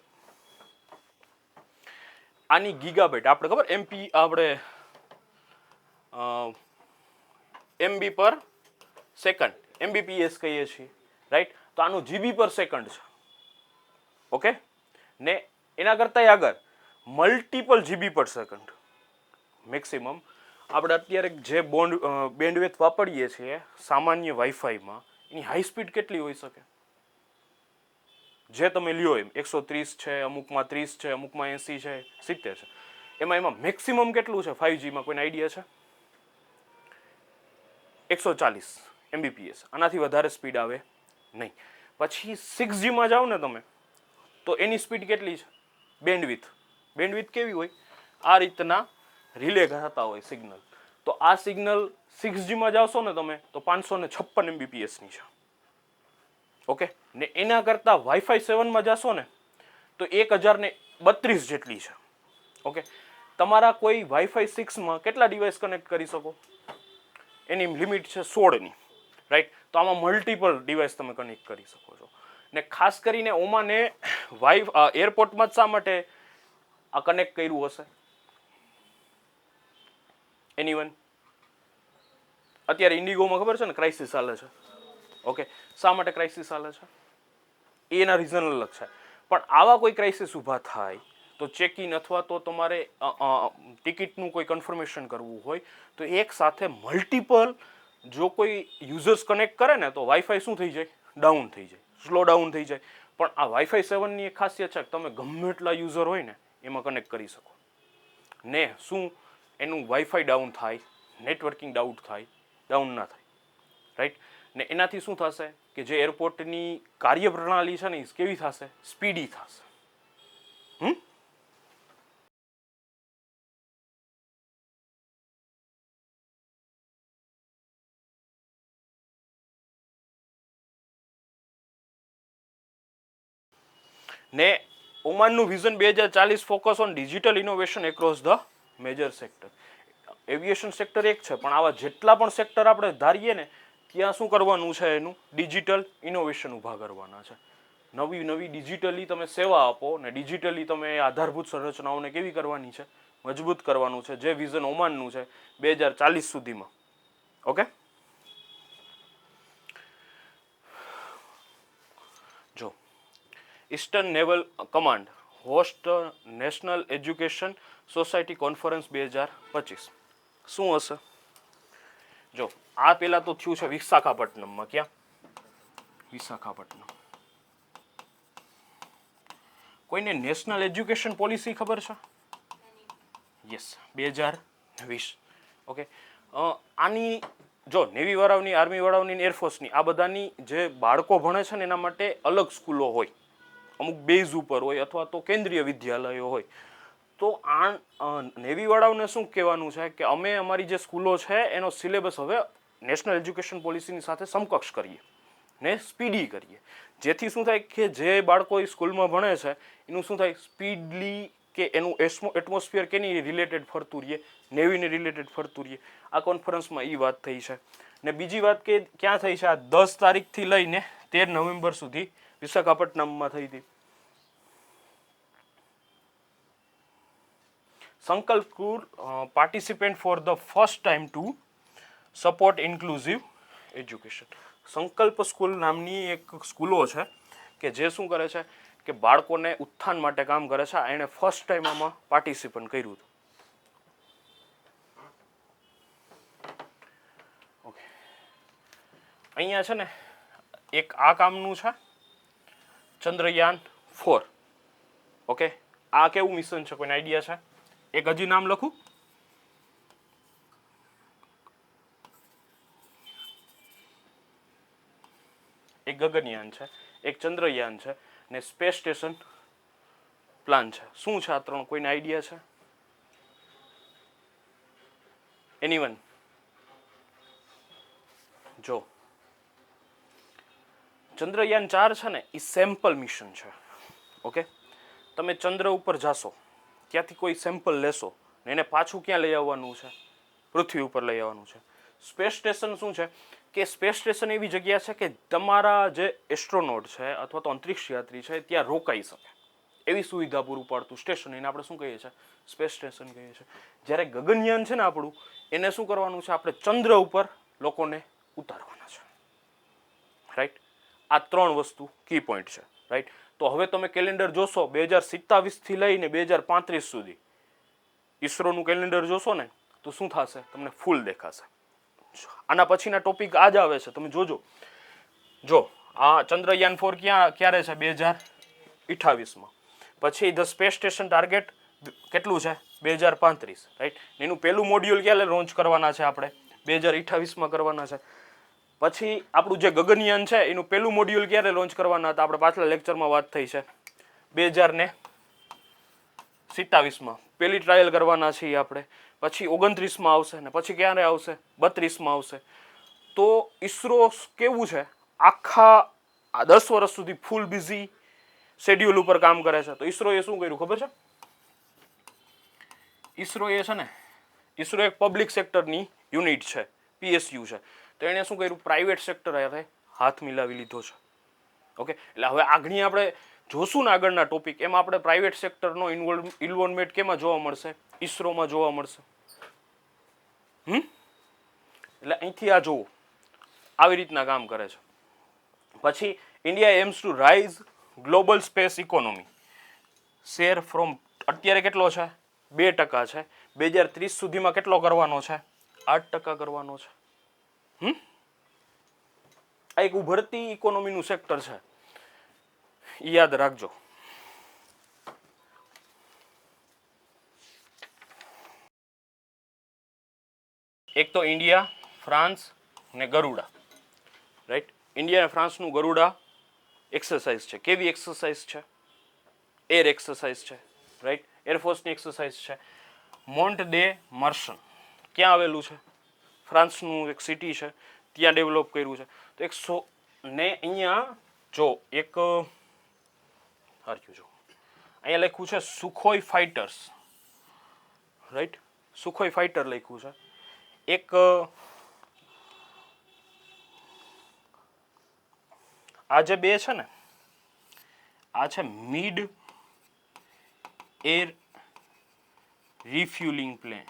[SPEAKER 1] આની ગીગાબાઇટ આપણે ખબર એમપી આપણે એમબી પર સેકન્ડ એમબીપીએસ કહીએ છીએ, રાઈટ. તો આનું જીબી પર સેકન્ડ છે. ઓકે, ને એના કરતાં આગળ મલ્ટિપલ જીબી પર સેકન્ડ મેક્સિમમ. આપણે અત્યારે જે બેન્ડવિડ્થ વાપરીએ છીએ સામાન્ય વાઈફાઈમાં, એની હાઈ સ્પીડ કેટલી હોઈ શકે? જે તમે લ્યો એમ 130 છે, અમુકમાં 30 છે, અમુકમાં 80 છે, 70 છે. એમાં મેક્સિમમ કેટલું છે 5Gમાં? કોઈને આઈડિયા છે? 140 એમબીપીએસ. આનાથી વધારે સ્પીડ આવે નહીં. પછી 6Gમાં જાઓ ને તમે, તો એની સ્પીડ કેટલી છે? બેન્ડવિડ્થ કેવી હોય? આ રીતના રિલે થતા હોય સિગ્નલ. તો આ સિગ્નલ 6Gમાં જાવશો ને તમે, તો 556 એમબીપીએસની છે. ઓકે, ને એના કરતાં વાઈફાઈ 7માં જશો ને, તો 1032 જેટલી છે. ઓકે, તમારા કોઈ વાઈફાઈ 6માં કેટલા ડિવાઇસ કનેક્ટ કરી શકો? એની લિમિટ છે 16ની, રાઈટ. તો આમાં મલ્ટિપલ ડિવાઇસ તમે કનેક્ટ કરી શકો છો. ને ખાસ કરીને ઓમાને એરપોર્ટમાં જ શા માટે આ કનેક્ટ કર્યું હશે? એનીવન? અત્યારે ઇન્ડિગોમાં ખબર છે ને ક્રાઇસિસ ચાલે છે. ઓકે, શા માટે ક્રાઇસિસ ચાલે છે? એના રીઝન અલગ છે. પણ આવા કોઈ ક્રાઇસિસ ઊભા થાય તો ચેક ઇન અથવા તો તમારે ટિકિટનું કોઈ કન્ફર્મેશન કરવું હોય તો એક સાથે મલ્ટિપલ જો કોઈ યુઝર્સ કનેક્ટ કરે ને, તો વાઈફાઈ શું થઈ જાય? ડાઉન થઈ જાય, સ્લો ડાઉન થઈ જાય. પણ આ વાઈફાઈ 7ની એક ખાસિયત છે કે તમે ગમે એટલા યુઝર હોય ને એમાં કનેક્ટ કરી શકો. ને શું એનું વાઈફાઈ ડાઉન થાય, નેટવર્કિંગ ડાઉન ના થાય, રાઈટ. ને એનાથી શું થશે કે જે એરપોર્ટની કાર્યપ્રણાલી છે ને એ કેવી થશે? સ્પીડી થશે. ને ઓમાનનું vision 2040 focus on digital innovation across the major sector. Aviation sector એક છે, પણ આવા જેટલા પણ સેક્ટર આપણે ધારીએ ને ત્યાં શું કરવાનું છે? એનું ડિજિટલ ઇનોવેશન ઊભા કરવાના છે. નવી ડિજિટલી તમે સેવા આપો ને ડિજિટલી તમે આધારભૂત સંરચનાઓને કેવી કરવાની છે? મજબૂત કરવાનું છે. જે વિઝન ઓમાનનું છે 2040 સુધીમાં. ઓકે, જો eastern naval command host national education society conference 2025 શું હશે? જો આ પેલા તો થયું છે વિશાખાપટ્ટનમમાં. ક્યાં? વિશાખાપટ્ટનમ. કોઈને નેશનલ એજ્યુકેશન પોલિસી ખબર છે? યસ, 2020. ઓકે, આની જો નેવી વાળાઓની, આર્મી વાળાઓની, એરફોર્સની આ બધાની જે બાળકો ભણે છે ને એના માટે અલગ સ્કૂલો હોય, અમુક બેઝ ઉપર હોય અથવા તો કેન્દ્રીય વિદ્યાલયો હોય. તો આ નેવી વાળાઓને શું કહેવાનું છે કે અમે અમારી જે સ્કૂલો છે એનો સિલેબસ હવે નેશનલ એજ્યુકેશન પોલિસીની સાથે સમકક્ષ કરીએ ને સ્પીડી કરીએ. જેથી શું થાય કે જે બાળકો સ્કૂલમાં ભણે છે એનું શું થાય? સ્પીડલી કે એનું એટમોસ્ફિયર કેની રિલેટેડ ફરતું રહીએ? નેવીને રિલેટેડ ફરતું રહીએ. આ કોન્ફરન્સમાં એ વાત થઈ છે. ને બીજી વાત કે ક્યાં થઈ છે? આ 10 તારીખથી લઈને 13 નવેમ્બર સુધી વિશાખાપટ્ટનમમાં થઈ હતી. સંકલ્પ school participant for the first time to support inclusive education. સંકલ્પ સ્કૂલ નામની એક સ્કૂલો છે કે જે શું કરે છે કે બાળકોને ઉત્થાન માટે કામ કરે છે. એણે ફર્સ્ટ ટાઈમ આમાં પાર્ટિસિપેટ કર્યું હતું. ઓકે, અહીંયા છે ને એક આ કામનું છે ચંદ્રયાન 4. ઓકે, આ કેવું મિશન છે? કોઈને આઈડિયા છે? એક હજી નામ લખું. એક ગગનયાન છે, એક ચંદ્રયાન છે ને સ્પેસ સ્ટેશન પ્લાન છે. શું છે આ ત્રણ? કોઈને આઈડિયા છે? એનીવન? જો ચંદ્રયાન 4 છે ને એ સેમ્પલ મિશન છે. ઓકે, તમે ચંદ્ર ઉપર જાશો, ત્યાંથી કોઈ સેમ્પલ લેશો ને એને પાછું ક્યાં લઈ આવવાનું છે? પૃથ્વી ઉપર લઈ આવવાનું છે. સ્પેસ સ્ટેશન શું છે કે સ્પેસ સ્ટેશન એવી જગ્યા છે કે તમારા જે એસ્ટ્રોનોટ છે અથવા તો અંતરિક્ષ યાત્રી છે ત્યાં રોકાઈ શકે એવી સુવિધા પૂરું પાડતું સ્ટેશન, એને આપણે શું કહીએ છીએ? સ્પેસ સ્ટેશન કહીએ છીએ. જ્યારે ગગનયાન છે ને આપણું, એને શું કરવાનું છે? આપણે ચંદ્ર ઉપર લોકોને ઉતારવાના છે. રાઈટ, આ 3 વસ્તુ કી પોઈન્ટ છે. રાઈટ, તો હવે તમે કેલેન્ડર જોશો 2027 થી લઈને 2035 સુધી ઈસરોનું કેલેન્ડર જોશો ને તો શું થશે? તમને ફૂલ દેખાશે. આના પછીના ટોપિક આ જ આવે છે, તમે જોજો. જો આ ચંદ્રયાન 4 ક્યારે છે? 2028માં. પછી ધ સ્પેસ સ્ટેશન ટાર્ગેટ કેટલું છે? 2035. રાઈટ, એનું પહેલું મોડ્યુલ ક્યારે લોન્ચ કરવાના છે? આપણે 2028માં કરવાના છે. પછી આપણું જે ગગનયાન છે એનું પહેલું મોડ્યુલ ક્યારે લોન્ચ કરવાના હતા? આપણે પાછલા લેક્ચરમાં વાત થઈ છે 2027માં પહેલી ટ્રાયલ કરવાના છીએ આપણે. પછી 29માં આવશે ને પછી ક્યારે આવશે? 32માં આવશે. તો ઈસરો કેવું છે? આખા 10 વર્ષ સુધી ફૂલ બિઝી શેડ્યુલ ઉપર કામ કરે છે. તો ઈસરોએ શું કર્યું ખબર છે? ઈસરોએ છે ને, ઈસરો એક પબ્લિક સેક્ટરની યુનિટ છે, PSU છે. તો એણે શું કર્યું? પ્રાઇવેટ સેક્ટર સાથે હાથ મિલાવી લીધો છે. ઓકે, એટલે હવે આગળની આપણે જોશું ને આગળના ટોપિક, એમાં આપણે પ્રાઇવેટ સેક્ટરનો ઇન્વોલ્વમેન્ટ કેમાં જોવા મળશે? ઈસરોમાં જોવા મળશે. એટલે અહીંથી આ જોવો, આવી રીતના કામ કરે છે. પછી India aims to rise global space economy. Share from અત્યારે કેટલો છે? 2% છે. 2030 સુધીમાં કેટલો કરવાનો છે? 8% કરવાનો છે. આ એક ઉભરતી ઇકોનોમીનું સેક્ટર છે, યાદ રાખજો. એક તો ઇન્ડિયા, ફ્રાન્સ ને ગરુડા. રાઈટ, ઇન્ડિયા અને ફ્રાન્સનું ગરુડા એક્સરસાઇઝ છે. કેવી એક્સરસાઇઝ છે? એર એક્સરસાઇઝ છે. રાઈટ, એરફોર્સની એક્સરસાઇઝ છે. મોન્ટ ડે મર્સન ક્યાં આવેલું છે? ફ્રાન્સનું એક સિટી છે, ત્યાં ડેવલપ કર્યું છે. તો 100 ને અહીંયા જો એક જો અહીંયા લખ્યું છે Sukhoi fighters. Right, Sukhoi fighter લખ્યું છે. એક આ જે બે છે ને, આ છે મિડ એર રિફ્યુલિંગ પ્લેન.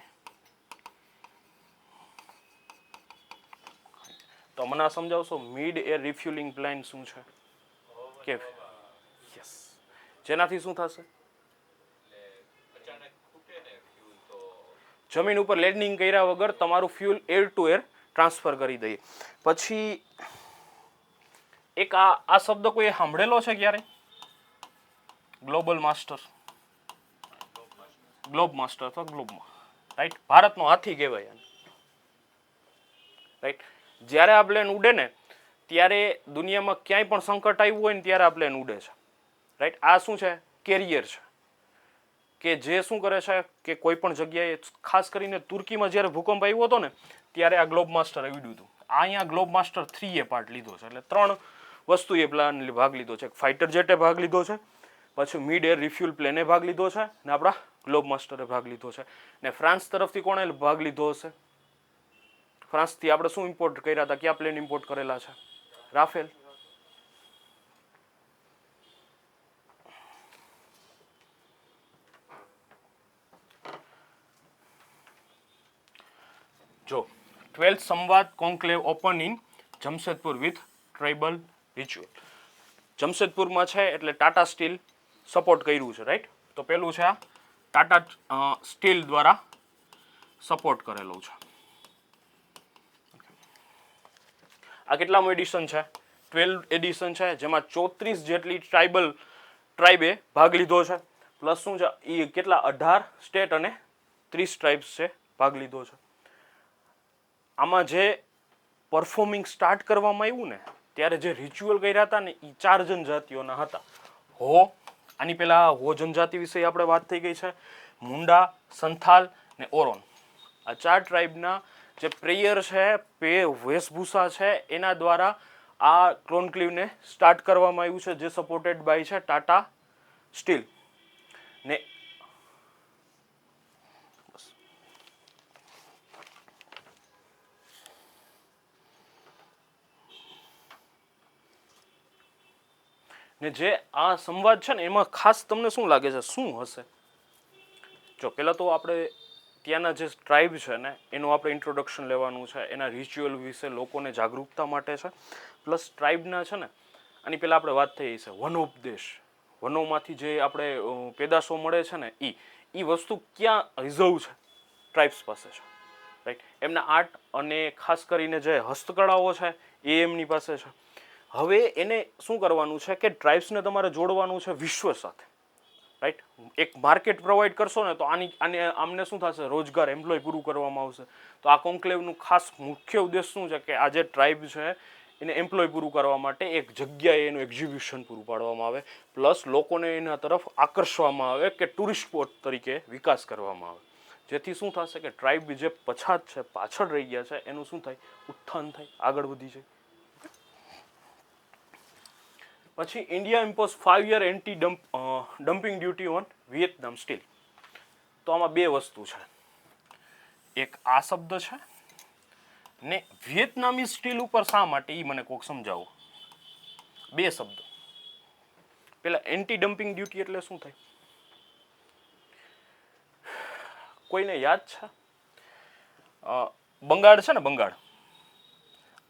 [SPEAKER 1] તો મને સમજાવશો મિડ એર રિફ્યુલિંગ પ્લેન શું છે? કે યસ, જેનાથી શું થશે? જમીન ઉપર લેન્ડિંગ કર્યા વગર તમારું fuel air two air transfer કરી દઈએ. પછી એક આ શબ્દ કોઈ સાંભળેલો છે ક્યારે? Global master. ગ્લોબ માસ્ટર અથવા ગ્લોબમાં. રાઈટ, ભારતનો હાથી કહેવાય. રાઈટ, જ્યારે આ પ્લેન ઉડે ને ત્યારે દુનિયામાં ક્યાંય પણ સંકટ આવ્યું હોય ને ત્યારે આ પ્લેન ઉડે છે. રાઈટ, આ શું છે? કેરિયર છે કે જે શું કરે છે કે કોઈ પણ જગ્યાએ, ખાસ કરીને તુર્કીમાં જ્યારે ભૂકંપ આવ્યો હતો ને ત્યારે આ ગ્લોબ માસ્ટર ઉડ્યું હતું. અહીંયા ગ્લોબ માસ્ટર 3 પાર્ટ લીધો છે, એટલે 3 વસ્તુએ પ્લાન ભાગ લીધો છે. ફાઇટર જેટે ભાગ લીધો છે, પછી મિડ એર રિફ્યુલ પ્લેને ભાગ લીધો છે, ને આપણા ગ્લોબ માસ્ટરે ભાગ લીધો છે. ને ફ્રાન્સ તરફથી કોણે ભાગ લીધો હશે? ફ્રાન્સથી આપણે શું ઇમ્પોર્ટ કર્યા હતા? કયા પ્લેન ઇમ્પોર્ટ કરેલા છે? રાફેલ. જો 12th Samvaad conclave open in Jamshedpur with tribal ritual. જમશેદપુરમાં છે એટલે ટાટા સ્ટીલ સપોર્ટ કર્યું છે. રાઈટ, તો પેલું છે આ ટાટા સ્ટીલ દ્વારા સપોર્ટ કરેલું છે. આ કેટલામું એડિશન છે? 12 એડિશન છે, જેમાં 34 જેટલી ટ્રાઇબે ભાગ લીધો છે. પ્લસ શું છે? એ કેટલા 18 સ્ટેટ અને 30 ટ્રાઇબ્સ છે ભાગ લીધો છે. આમાં જે પરફોર્મિંગ સ્ટાર્ટ કરવામાં આવ્યું ને ત્યારે જે રિચ્યુઅલ કર્યા હતા ને એ 4 જનજાતિઓના હતા. હો, આની પહેલા હો જનજાતિ વિશે આપણે વાત થઈ ગઈ છે. મુંડા, સંથાલ ને ઓરોન, આ 4 ટ્રાઇબના જે પ્રેયર છે, વેશભૂષા છે, એના દ્વારા આ કોન્ક્લેવને સ્ટાર્ટ કરવામાં આવ્યું છે, જે સપોર્ટેડ બાય છે ટાટા સ્ટીલ. ને ને જે આ સંવાદ છે ને એમાં ખાસ તમને શું લાગે છે શું હશે? જો પહેલાં તો આપણે ત્યાંના જે ટ્રાઇબ છે ને એનું આપણે ઇન્ટ્રોડક્શન લેવાનું છે, એના રિચ્યુઅલ વિશે લોકોને જાગૃતતા માટે છે. પ્લસ ટ્રાઇબના છે ને આની પહેલાં આપણે વાત થઈ છે વનોપદેશ, વનોમાંથી જે આપણે પેદાશો મળે છે ને એ વસ્તુ ક્યાં રિઝર્વ છે? ટ્રાઇબ્સ પાસે છે, રાઈટ. એમના આર્ટ અને ખાસ કરીને જે હસ્તકળાઓ છે એ એમની પાસે છે. હવે એને શું કરવાનું છે કે ટ્રાઇબ્સને તમારે જોડવાનું છે વિશ્વ સાથે, રાઈટ. એક માર્કેટ પ્રોવાઈડ કરશો ને તો આમને શું થશે? રોજગાર, એમ્પ્લોય પૂરું કરવામાં આવશે. તો આ કોન્ક્લેવનું ખાસ મુખ્ય ઉદ્દેશ શું છે કે આ જે ટ્રાઇબ છે એને એમ્પ્લોય પૂરું કરવા માટે એક જગ્યાએ એનું એક્ઝિબિશન પૂરું પાડવામાં આવે, પ્લસ લોકોને એના તરફ આકર્ષવામાં આવે કે ટુરિસ્ટ સ્પોટ તરીકે વિકાસ કરવામાં આવે, જેથી શું થશે કે ટ્રાઇબ જે પછાત છે, પાછળ રહી ગયા છે, એનું શું થાય? ઉત્થાન થાય, આગળ વધી જાય. પછી India impose 5 year anti dumping duty on Vietnam steel. તો આમાં બે વસ્તુ છે, એક આ શબ્દ છે ને વિયેતનામી સ્ટીલ ઉપર શા માટે એ મને કોક સમજાવો. બે શબ્દો. પેલા એન્ટી ડમ્પિંગ ડ્યુટી એટલે શું થાય? કોઈને યાદ છે? બંગાળ છે ને, બંગાળ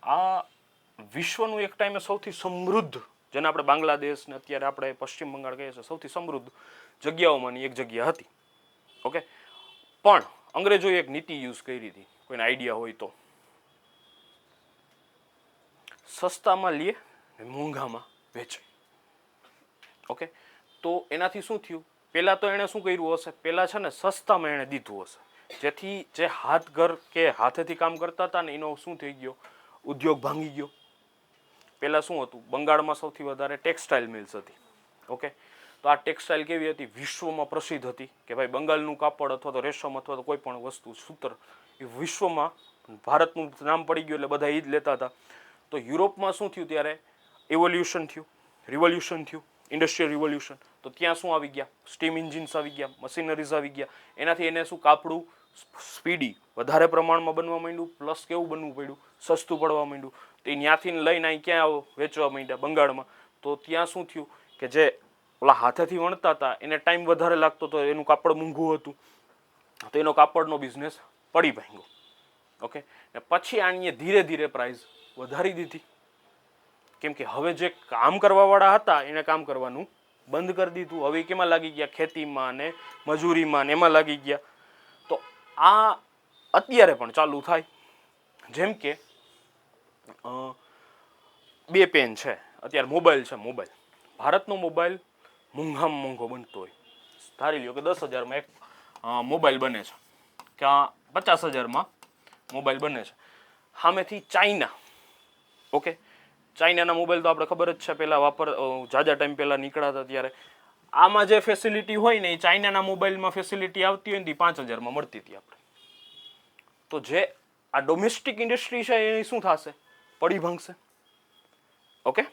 [SPEAKER 1] આ વિશ્વનું એક ટાઈમે સૌથી સમૃદ્ધ, જેને આપણે બાંગ્લાદેશ ને અત્યારે આપણે પશ્ચિમ બંગાળ કહીએ છીએ, સૌથી સમૃદ્ધ જગ્યાઓમાંની એક જગ્યા હતી. ઓકે, પણ અંગ્રેજોએ એક નીતિ યુઝ કરી હતી, કોઈને આઈડિયા હોય તો? સસ્તામાં લે ને મોંઘામાં વેચે. ઓકે, તો એનાથી શું થયું? પહેલાં તો એણે શું કર્યું હશે? પહેલાં છે ને સસ્તામાં એણે દીધું હશે, જેથી જે હાથગર કે હાથેથી કામ કરતા હતા ને એનો શું થઈ ગયો? ઉદ્યોગ ભાંગી ગયો. પહેલાં શું હતું? બંગાળમાં સૌથી વધારે ટેક્સટાઇલ મિલ્સ હતી. ઓકે, તો આ ટેક્સટાઇલ કેવી હતી? વિશ્વમાં પ્રસિદ્ધ હતી કે ભાઈ બંગાળનું કાપડ અથવા તો રેશમ અથવા તો કોઈ પણ વસ્તુ, સૂત્ર, એ વિશ્વમાં, ભારતનું નામ પડી ગયું એટલે બધા એ જ લેતા હતા. તો યુરોપમાં શું થયું? ત્યારે ઇવોલ્યુશન થયું, રિવોલ્યુશન થયું, ઇન્ડસ્ટ્રીયલ રિવોલ્યુશન. તો ત્યાં શું આવી ગયા? સ્ટીમ એન્જિન્સ આવી ગયા, મશીનરીઝ આવી ગયા. એનાથી એને શું? કાપડું સ્પીડી, વધારે પ્રમાણમાં બનવા માંડ્યું, પ્લસ કેવું બનવું પડ્યું? સસ્તું પડવા માંડ્યું. તો એ ત્યાંથી લઈને અહીં ક્યાં વેચવા માંડ્યા? બંગાળમાં. તો ત્યાં શું થયું કે જે ઓલા હાથેથી વણતા હતા એને ટાઈમ વધારે લાગતો હતો, એનું કાપડ મોંઘું હતું, તો એનો કાપડનો બિઝનેસ પડી ભાંગ્યો. ઓકે, ને પછી આણીએ ધીરે ધીરે પ્રાઇસ વધારી દીધી, કેમ કે હવે જે કામ કરવાવાળા હતા એને કામ કરવાનું બંધ કરી દીધું. હવે કેમાં લાગી ગયા? ખેતીમાં ને મજૂરીમાં ને એમાં લાગી ગયા. તો આ અત્યારે પણ ચાલુ થાય. જેમ કે બે પેન છે, અત્યારે મોબાઈલ છે. મોબાઈલ, ભારતનો મોબાઈલ મોંઘામાં મોંઘો બનતો હોય, ધારી લ્યો કે 10,000માં એક મોબાઈલ બને છે, કે 50,000માં મોબાઈલ બને છે. સામેથી ચાઇના. ઓકે, ચાઇનાના મોબાઈલ તો આપણે ખબર જ છે, પહેલાં જાજા ટાઈમ પહેલાં નીકળ્યા હતા ત્યારે. આમાં જે ફેસિલિટી હોય ને એ ચાઇનાના મોબાઈલમાં ફેસિલિટી આવતી હોય ને 5,000માં મળતી હતી આપણે. તો જે આ ડોમેસ્ટિક ઇન્ડસ્ટ્રી છે એ શું થશે? પડી ભાંગશે. ઓકે,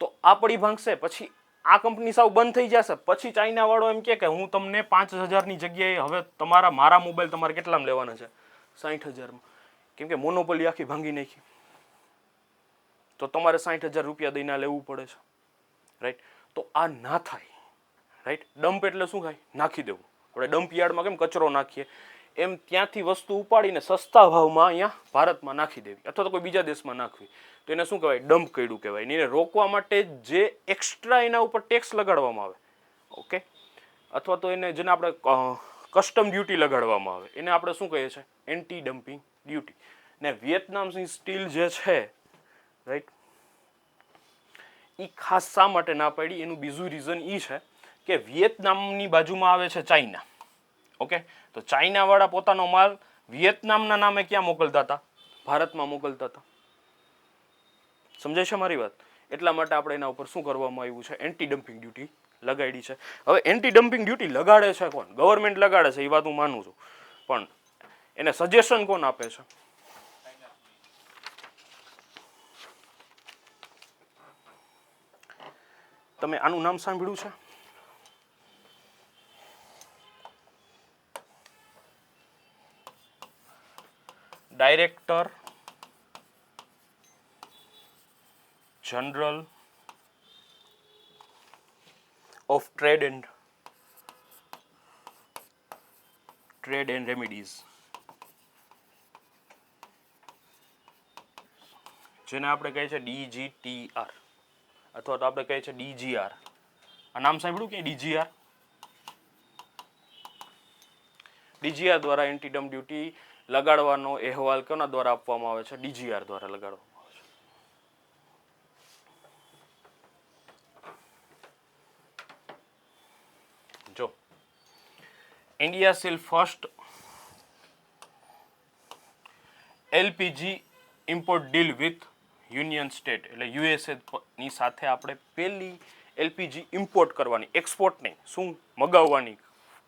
[SPEAKER 1] તો આ પડી ભાંગશે, પછી આ કંપની સાવ બંધ થઈ જશે. પછી ચાઇના વાળો એમ કે હું તમને 5,000ની જગ્યાએ હવે મારા મોબાઈલ તમારે કેટલામાં લેવાના છે? 60,000માં. કેમ કે મોનોપોલી આખી ભાંગી નાખી. તો તમારે 60,000 રૂપિયા દઈને લેવું પડે છે, રાઈટ. તો આ ના થાય, રાઈટ. ડમ્પ એટલે શું થાય? નાખી દેવું. આપણે ડમ્પ યાર્ડમાં કેમ કચરો નાખીએ, એમ ત્યાંથી વસ્તુ ઉપાડીને સસ્તા ભાવમાં અહીંયા ભારતમાં નાખી દેવી, અથવા તો કોઈ બીજા દેશમાં નાખવી. તો એને શું કહેવાય? ડમ્પ કર્યું કહેવાય. એને રોકવા માટે જે એક્સ્ટ્રા એના ઉપર ટેક્સ લગાડવામાં આવે, ઓકે, અથવા તો એને જેને આપણે કસ્ટમ ડ્યુટી લગાડવામાં આવે, એને આપણે શું કહીએ છીએ? Anti dumping duty. ને વિયેતનામની સ્ટીલ જે છે, રાઈટ, એ ખાસ શા માટે ના પાડી? એનું બીજું રીઝન એ છે કે વિયેતનામની બાજુમાં આવે છે ચાઇના. ઓકે, તો ચાઇનાવાળા પોતાનો માલ વિયેતનામના નામે ક્યાં મોકલતા હતા? ભારતમાં મોકલતા હતા. સમજાય છે મારી વાત? એટલા માટે આપણે એના ઉપર શું કરવામાં આવ્યું છે? એન્ટી ડમ્પિંગ ડ્યુટી લગાડી છે. હવે એન્ટી ડમ્પિંગ ડ્યુટી લગાડે છે કોણ? ગવર્મેન્ટ લગાડે છે, એ વાત હું માનું છું, પણ એને સજેશન કોણ આપે છે? તમે આનું નામ સાંભળ્યું છે? Director general of trade and remedies, જેને આપણે કહીએ છીએ DGTR અથવા તો આપણે કહીએ છીએ DGR. આ નામ સાંભળ્યું કે DGR? DGR દ્વારા એન્ટી ડમ્પ ડ્યુટી લગાડવાનો અહેવાલ કોના દ્વારા આપવામાં આવે છે? DGR દ્વારા લગાડવામાં આવે છે. જો India seal first LPG import deal with union state, એટલે USA ની સાથે આપણે પહેલી LPG ઇમ્પોર્ટ કરવાની, એક્સપોર્ટ નહીં, શું મગાવવાની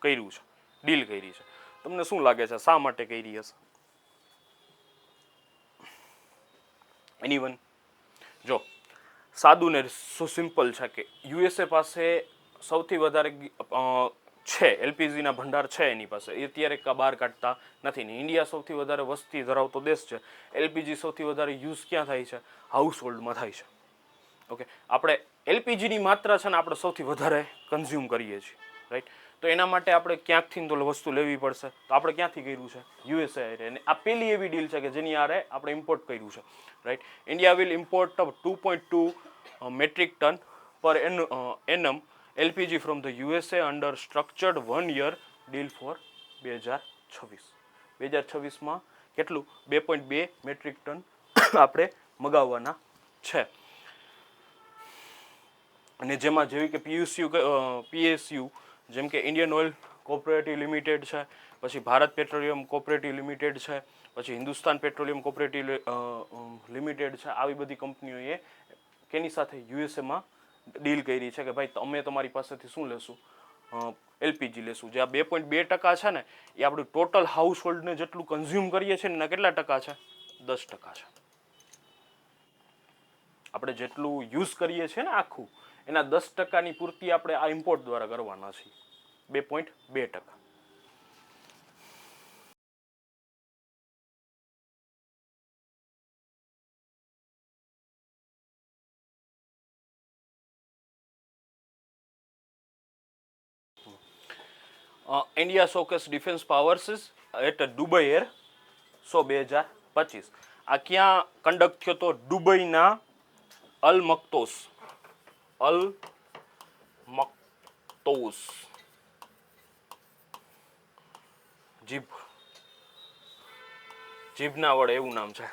[SPEAKER 1] કર્યું છે, ડીલ કરી છે. તમને શું લાગે છે શા માટે કરી હશે? એનીવન? જો સાદું ને સિમ્પલ છે કે USA પાસે સૌથી વધારે છે, એલપીજીના ભંડાર છે એની પાસે, એ અત્યારે બહાર કાઢતા નથી ને. ઇન્ડિયા સૌથી વધારે વસ્તી ધરાવતો દેશ છે. એલપીજી સૌથી વધારે યુઝ ક્યાં થાય છે? હાઉસ હોલ્ડમાં થાય છે. ઓકે, આપણે એલપીજીની માત્રા છે ને આપણે સૌથી વધારે કન્ઝ્યુમ કરીએ છીએ, રાઈટ? તો એના માટે આપણે ક્યાંકથી તો વસ્તુ લેવી પડશે. તો આપણે ક્યાંથી કર્યું છે? USA. અને આ પહેલી એવી ડીલ છે કે જેની આરે આપણે ઇમ્પોર્ટ કર્યું છે, right? India will import 2.2 metric ton per annum LPG from the USA under structured 1 year deal for 2026. 2026માં કેટલું? 2.2 મેટ્રિક ટન આપણે મગાવવાના છે. અને જેમાં જેવી કે PSU જેમ કે ઇન્ડિયન ઓઇલ કોઓપરેટિવ લિમિટેડ છે, પછી ભારત પેટ્રોલિયમ કોઓપરેટિવ લિમિટેડ છે, પછી હિન્દુસ્તાન પેટ્રોલિયમ કોઓપરેટિવ લિમિટેડ છે. આવી બધી કંપનીઓએ કેની સાથે? યુએસએમાં ડીલ કરી છે કે ભાઈ અમે તમારી પાસેથી શું લેશું? એલપીજી લેશું. જે આ 2.2% છે ને એ આપણું ટોટલ હાઉસ હોલ્ડને જેટલું કન્ઝ્યુમ કરીએ છીએ ને એના કેટલા ટકા છે? 10% છે. આપણે જેટલું યુઝ કરીએ છીએ ને આખું, એના 10%ની પૂર્તિ આપણે આ ઇમ્પોર્ટ દ્વારા કરવાના છીએ. 2.2%. India showcase defence powers at Dubai air show 2025. આ ક્યાં કન્ડક્ટ થયો તો? દુબઈના અલ મક્તોસ જીભના વડે એવું નામ છે,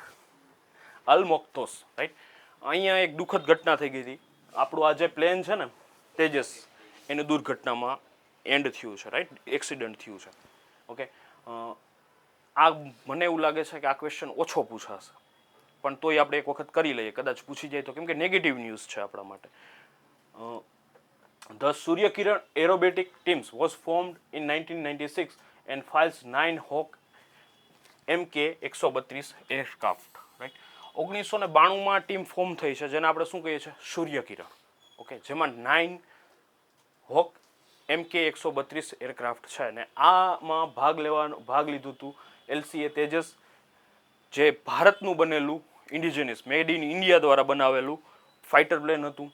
[SPEAKER 1] અલ મક્તોસ, રાઈટ? અહીંયા એક દુઃખદ ઘટના થઈ ગઈ હતી. આપણું આ જે પ્લેન છે ને તેજસ, એની દુર્ઘટનામાં એન્ડ થયું છે, રાઈટ? એક્સિડન્ટ થયું છે. ઓકે, આ મને એવું લાગે છે કે આ ક્વેશ્ચન ઓછો પૂછાશે, પણ તોય આપણે એક વખત કરી લઈએ, કદાચ પૂછી જાય તો, કેમ કે નેગેટિવ ન્યૂઝ છે આપણા માટે. The Surya Kiran Aerobatic Teams was formed in 1996 and files 9 Hawk MK-132 aircraft, right? 1992માં ટીમ ફોર્મ થઈ છે, જેને આપણે શું કહીએ છીએ? સૂર્ય કિરણ. ઓકે, જેમાં 9 હોક MK-132 એરક્રાફ્ટ છે. અને આમાં ભાગ લીધું હતું LCA તેજસ, જે ભારતનું બનેલું ઇન્ડિજિનિયસ મેડ ઇન ઇન્ડિયા દ્વારા બનાવેલું ફાઇટર પ્લેન હતું.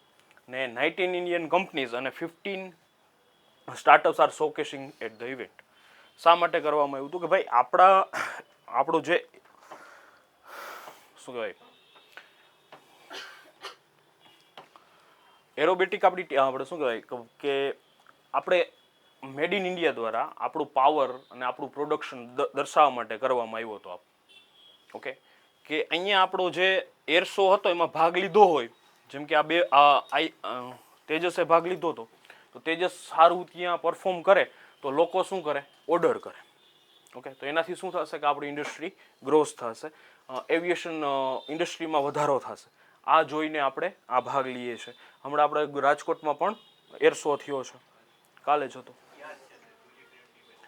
[SPEAKER 1] ને 19 ઇન્ડિયન કંપનીઝ અને 15 startups are showcasing at the event. શા માટે કરવામાં આવ્યું હતું? કે ભાઈ આપણું જે શું કહેવાય એરોબેટિક આપણે શું કહેવાય કે આપણે મેડ ઇન ઇન્ડિયા દ્વારા આપણું પાવર અને આપણું પ્રોડક્શન દર્શાવવા માટે કરવામાં આવ્યો હતો. ઓકે, કે અહીંયા આપણો જે એર શો હતો એમાં ભાગ લીધો હોય, જેમ કે તેજસે ભાગ લીધો હતો, તો તેજસ સારું ત્યાં પરફોર્મ કરે તો લોકો શું કરે? ઓર્ડર કરે. ઓકે, તો એનાથી શું થશે કે આપણી ઇન્ડસ્ટ્રી ગ્રોથ થશે, એવિએશન ઇન્ડસ્ટ્રીમાં વધારો થશે. આ જોઈને આપણે આ ભાગ લઈએ છીએ. હમણાં આપણે રાજકોટમાં પણ એર શો થયો છે, કાલે જ હતો.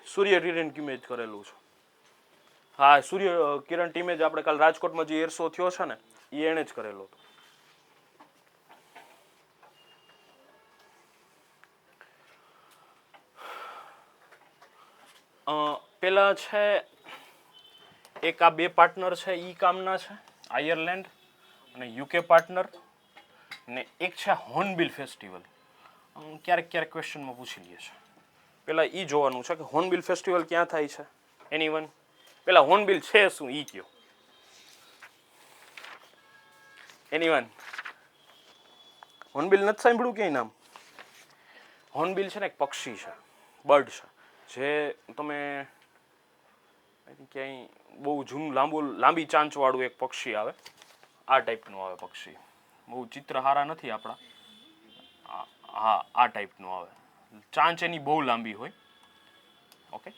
[SPEAKER 1] સૂર્ય કિરણ ટીમે જ કરેલું છે. હા, સૂર્ય કિરણ ટીમે જ આપણે કાલે રાજકોટમાં જે એર શો થયો છે ને એ એણે જ કરેલો હતો. પેલા છે એક આ બે પાર્ટનર છે ઈ કામના છે, આયર્લેન્ડ અને યુકે પાર્ટનર, ને એક છે હોર્નબિલ ફેસ્ટિવલ. ક્યારેક ક્યારેક ક્વેશ્ચનમાં પૂછી લઈએ છે. પહેલાં એ જોવાનું છે કે હોર્નબિલ ફેસ્ટિવલ ક્યાં થાય છે. એનીવન પહેલાં હોર્નબિલ છે શું એ કયો. એનીવન હોર્નબિલ નથી સાંભળ્યું ક્યાંય નામ. હોર્નબિલ છે ને એક પક્ષી છે, બર્ડ છે, જે તમે ક્યાંય બહુ જૂનું લાંબી ચાંચવાળું એક પક્ષી આવે, આ ટાઈપનું આવે પક્ષી. બહુ ચિત્ર સારા નથી આપણા. હા, આ ટાઈપનું આવે. ચાંચ એની બહુ લાંબી હોય. ઓકે.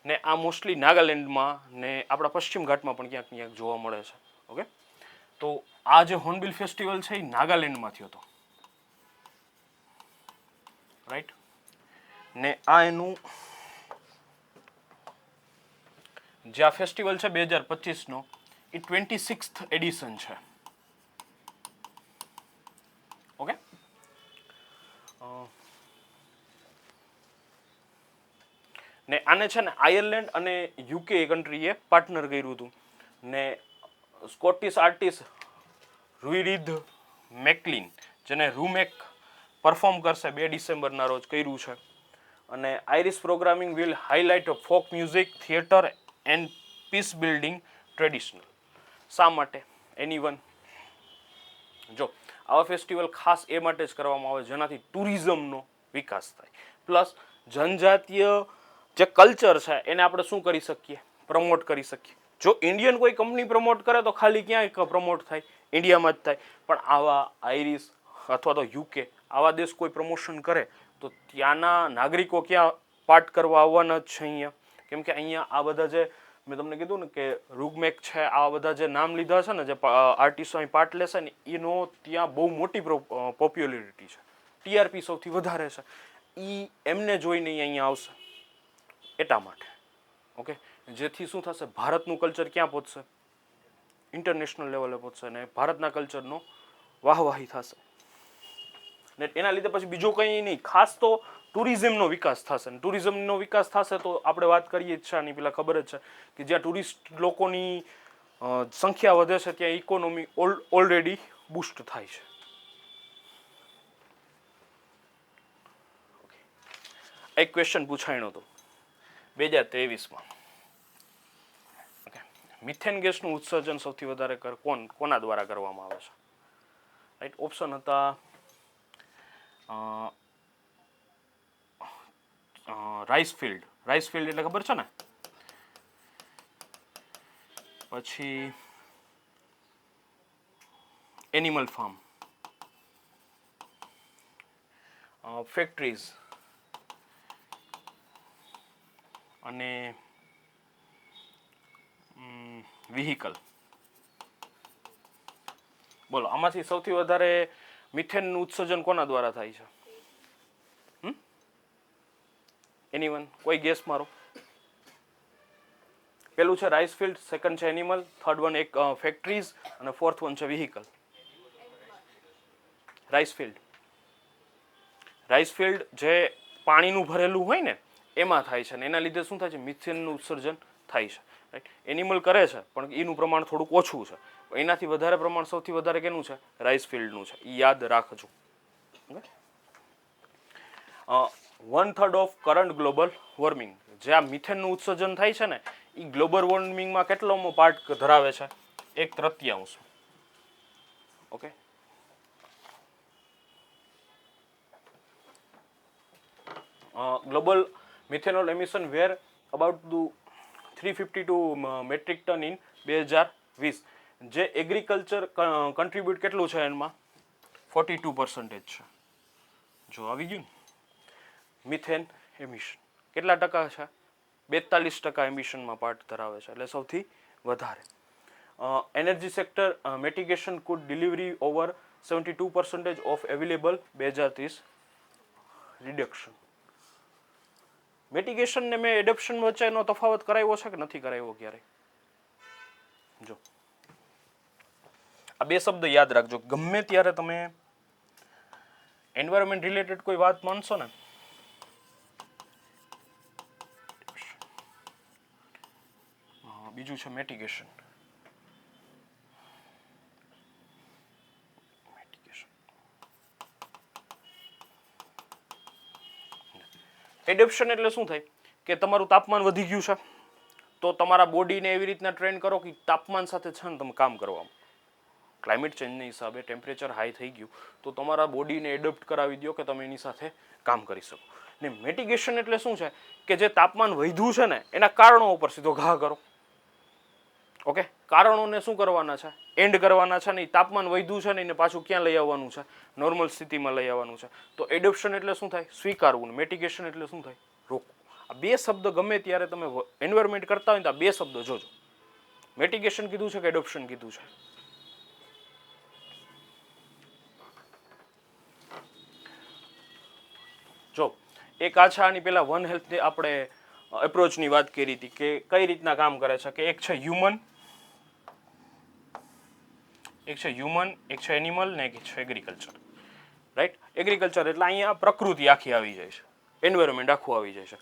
[SPEAKER 1] ને આ મોસ્ટલી નાગાલેન્ડમાં ને આપણા પશ્ચિમ ઘાટમાં પણ ક્યાંક ક્યાંક જોવા મળે છે. ઓકે. તો આ જે હોર્નબિલ ફેસ્ટિવલ છે એ નાગાલેન્ડમાં થયો હતો. રાઈટ. ને આ એનું જે આ ફેસ્ટિવલ છે 2025નો એ 26th એડિશન છે. ઓકે. ને આને છે ને આયર્લેન્ડ અને યુકે કન્ટ્રીએ પાર્ટનર કર્યું હતું. ને સ્કોટિશ આર્ટિસ્ટ રૂઈરીધ મેકલિન, જેને રૂમેક પરફોર્મ કરશે 2 ડિસેમ્બરના રોજ કર્યું છે. અને Irish programming will highlight folk music, theatre and peace building traditional. શા માટે? એનીવન જો આવા ફેસ્ટિવલ ખાસ એ માટે જ કરવામાં આવે જેનાથી ટુરિઝમનો વિકાસ થાય, પ્લસ જનજાતીય જે કલ્ચર છે એને આપણે શું કરી શકીએ, પ્રમોટ કરી શકીએ. જો ઇન્ડિયન કોઈ કંપની પ્રમોટ કરે તો ખાલી ક્યાંય પ્રમોટ થાય, ઇન્ડિયામાં જ થાય. પણ આવા આઇરિશ અથવા તો યુકે આવા દેશ કોઈ પ્રમોશન કરે તો ત્યાંના નાગરિકો ક્યાં પાર્ટ કરવા આવવાના જ છે અહીંયા. કેમ કે અહીંયા આ બધા જે મેં તમને કીધું ને કે રૂગમેક છે, આ બધા જે નામ લીધા છે ને, જે આર્ટિસ્ટો અહીં પાર્ટ લેશે ને, એનો ત્યાં બહુ મોટી પોપ્યુલરિટી છે, ટીઆરપી સૌથી વધારે છે. એ એમને જોઈને અહીંયા આવશે એટલા માટે. ઓકે. જેથી શું થશે, ભારતનું કલ્ચર ક્યાં પહોંચશે, ઇન્ટરનેશનલ લેવલે પહોંચશે અને ભારતના કલ્ચરનો વાહવાહી થશે. ને એના લીધે પછી બીજું કંઈ નહીં, ખાસ તો ટુરિઝમનો વિકાસ થશે. ટુરિઝમનો વિકાસ થશે તો આપણે વાત કરીએ જ છે આની પહેલાં ખબર જ છે કે જ્યાં ટુરિસ્ટ લોકોની સંખ્યા વધે છે ત્યાં ઇકોનોમી ઓલરેડી બૂસ્ટ થાય છે. એક ક્વેશ્ચન પૂછાયો હતો 2023માં. ઓકે. મિથેન ગેસનું ઉત્સર્જન સૌથી વધારે કોના દ્વારા કરવામાં આવે છે? રાઈટ. ઓપ્શન હતા રાઈસ ફિલ્ડ. રાઈસ ફિલ્ડ એટલે ખબર છે ને? પછી એનિમલ ફાર્મ, ફેક્ટરીઝ અને વ્હીકલ. બોલો આમાંથી સૌથી વધારે મિથેનનું ઉત્સર્જન કોના દ્વારા થાય છે? એનીવન કોઈ ગેસ મારો? પેલું છે રાઈસ ફિલ્ડ, સેકન્ડ છે એનિમલ, થર્ડ વન એક ફેક્ટરીઝ અને ફોર્થ વન છે vehicle. Rice field. Rice field જે પાણીનું ભરેલું હોય ને એમાં થાય છે, અને એના લીધે શું થાય છે, મિથેનનું ઉત્સર્જન થાય છે. રાઈટ. એનિમલ કરે છે પણ એનું પ્રમાણ થોડુંક ઓછું છે. એનાથી વધારે પ્રમાણ સૌથી વધારે કેનું છે? રાઈસ ફિલ્ડનું છે. એ યાદ રાખજો. Okay. 1/3 of current global warming, જે આ મિથેનનું ઉત્સર્જન થાય છે ને, એ ગ્લોબલ વોર્મિંગમાં કેટલોમો પાર્ટ ધરાવે છે? 1/3. Okay. Global methanol emission were about 352 metric ton in 2020. જે એગ્રીકલ્ચર કન્ટ્રીબ્યુટ કેટલું છે એમાં? 42% છે. જો આવી ગયું ને મિથેન એમિશન કેટલા ટકા છે? 42% એમિશનમાં પાર્ટ ધરાવે છે, એટલે સૌથી વધારે. Energy sector mitigation food delivery over 72% of available 2030 reduction. Mitigation ને મેં એડપ્શન વચ્ચેનો તફાવત કરાવ્યો છે કે નથી કરાવ્યો ક્યારેય? જો આ બે શબ્દ યાદ રાખજો. ગમે ત્યારે તમે એન્વાયરમેન્ટ રિલેટેડ કોઈ વાત માનશો ને, બીજું છે મિટિગેશન. એડેપ્શન એટલે શું થાય કે તમારું તાપમાન વધી ગયું છે તો તમારા બોડીને એવી રીતના ટ્રેન કરો કે તાપમાન સાથે છે ને તમે કામ કરવામાં. ક્લાઇમેટ ચેન્જના હિસાબે ટેમ્પરેચર હાઈ થઈ ગયું તો તમારા બોડીને એડપ્ટ કરાવી દો કે તમે એની સાથે કામ કરી શકો. ને મિટિગેશન એટલે શું છે કે જે તાપમાન વધ્યું છે ને એના કારણો ઉપર સીધો ઘા કરો. ઓકે, કારણોને શું કરવાના છે, એન્ડ કરવાના છે. નહીં, તાપમાન વધ્યું છે ને એને પાછું ક્યાં લઈ આવવાનું છે, નોર્મલ સ્થિતિમાં લઈ આવવાનું છે. તો એડોપ્શન એટલે શું થાય, સ્વીકારવું. ને મિટિગેશન એટલે શું થાય, રોકવું. આ બે શબ્દ ગમે ત્યારે તમે એન્વાયરમેન્ટ કરતા હોય તો આ બે શબ્દ જોજો. મિટિગેશન કીધું છે કે એડોપ્શન કીધું છે. જો એક આ છે, આની પહેલા વન હેલ્થ આપણે એપ્રોચની વાત કરી હતી કે કઈ રીતના કામ કરે છે. કે એક છે હ્યુમન, એક છે એનિમલ ને એક છે એગ્રીકલ્ચર. રાઈટ, એગ્રીકલ્ચર એટલે અહીંયા પ્રકૃતિ આખી આવી જાય છે, એન્વાયરમેન્ટ આખું આવી જાય છે.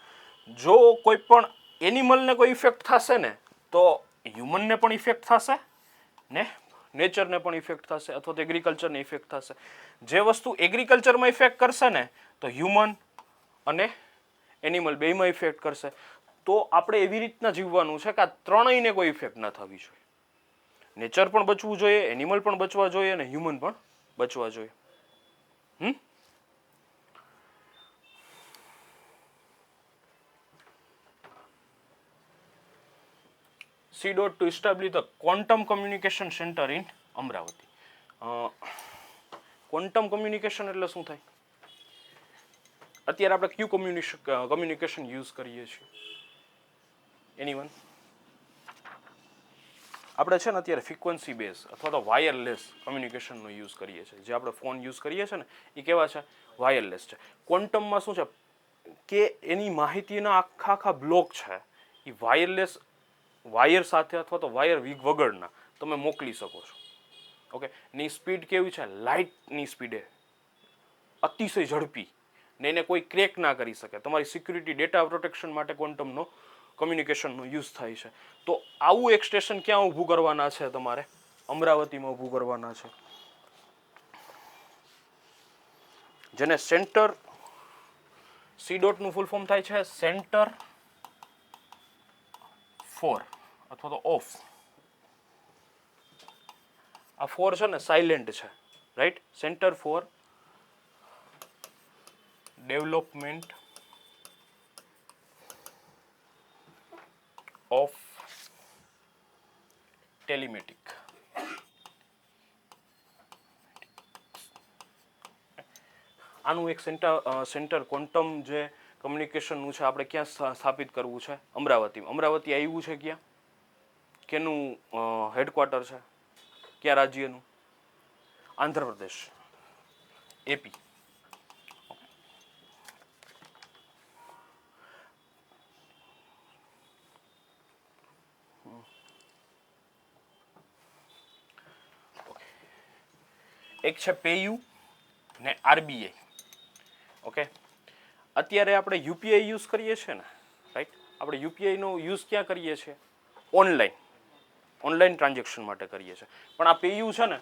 [SPEAKER 1] જો કોઈ પણ એનિમલને કોઈ ઇફેક્ટ થશે ને તો હ્યુમનને પણ ઇફેક્ટ થશે ને નેચરને પણ ઇફેક્ટ થશે અથવા તો એગ્રીકલ્ચરને ઇફેક્ટ થશે. જે વસ્તુ એગ્રીકલ્ચરમાં ઇફેક્ટ કરશે ને તો હ્યુમન અને એનિમલ બેયમાં ઇફેક્ટ કરશે. તો આપણે એવી રીતના જીવવાનું છે કે આ ત્રણેયને કોઈ ઇફેક્ટ ન થવી જોઈએ. નેચર પણ બચવું જોઈએ, એનિમલ પણ બચવા જોઈએ અને હ્યુમન પણ બચવા જોઈએ. C. to establish the quantum communication center in Amaravati. Quantum communication એટલે શું થાય? અત્યારે આપણે ક્યુ કમ્યુનિકેશન યુઝ કરીએ છીએ? એનીવન? આપણે છે ને અત્યારે ફ્રીક્વન્સી બેઝ અથવા તો વાયરલેસ કમ્યુનિકેશનનો યુઝ કરીએ છીએ. જે આપણે ફોન યુઝ કરીએ છીએ ને એ કેવા છે? વાયરલેસ છે. ક્વોન્ટમમાં શું છે કે એની માહિતીના આખા બ્લોક છે એ વાયરલેસ વાયર સાથે અથવા તો વાયર વગરના તમે મોકલી શકો છો. ઓકે, ની સ્પીડ કેવી છે? લાઇટની સ્પીડે, અતિશય ઝડપી, ને એને કોઈ ક્રેક ના કરી શકે. તમારી સિક્યુરિટી ડેટા પ્રોટેક્શન માટે ક્વોન્ટમનો કમ્યુનિકેશનનો યુઝ થાય છે. તો આવું એક સ્ટેશન ક્યાં ઊભું કરવાના છે? તમારે અમરાવતીમાં ઊભું કરવાના છે, જેને સેન્ટર, C. નું ફૂલ ફોર્મ થાય છે સેન્ટર ફોર અથવા તો ઓફ. આ ફોર છે ને સાયલેન્ટ છે, right. Centre for development of telematic. આનું એક સેન્ટર ક્વોન્ટમ જે કમ્યુનિકેશનનું છે આપણે ક્યાં સ્થાપિત કરવું છે? અમરાવતીમાં. અમરાવતી આવ્યું છે ક્યાં? કેનું હેડક્વાર્ટર છે? કયા રાજ્યનું? આંધ્રપ્રદેશ, AP. એક છે પેયુ ને RBI. ઓકે, અત્યારે આપણે UPI યુઝ કરીએ છીએ ને, રાઈટ. આપણે UPIનો યુઝ ક્યાં કરીએ છીએ? ઓનલાઈન ટ્રાન્ઝેક્શન માટે કરીએ છીએ. પણ આ પેયુ છે ને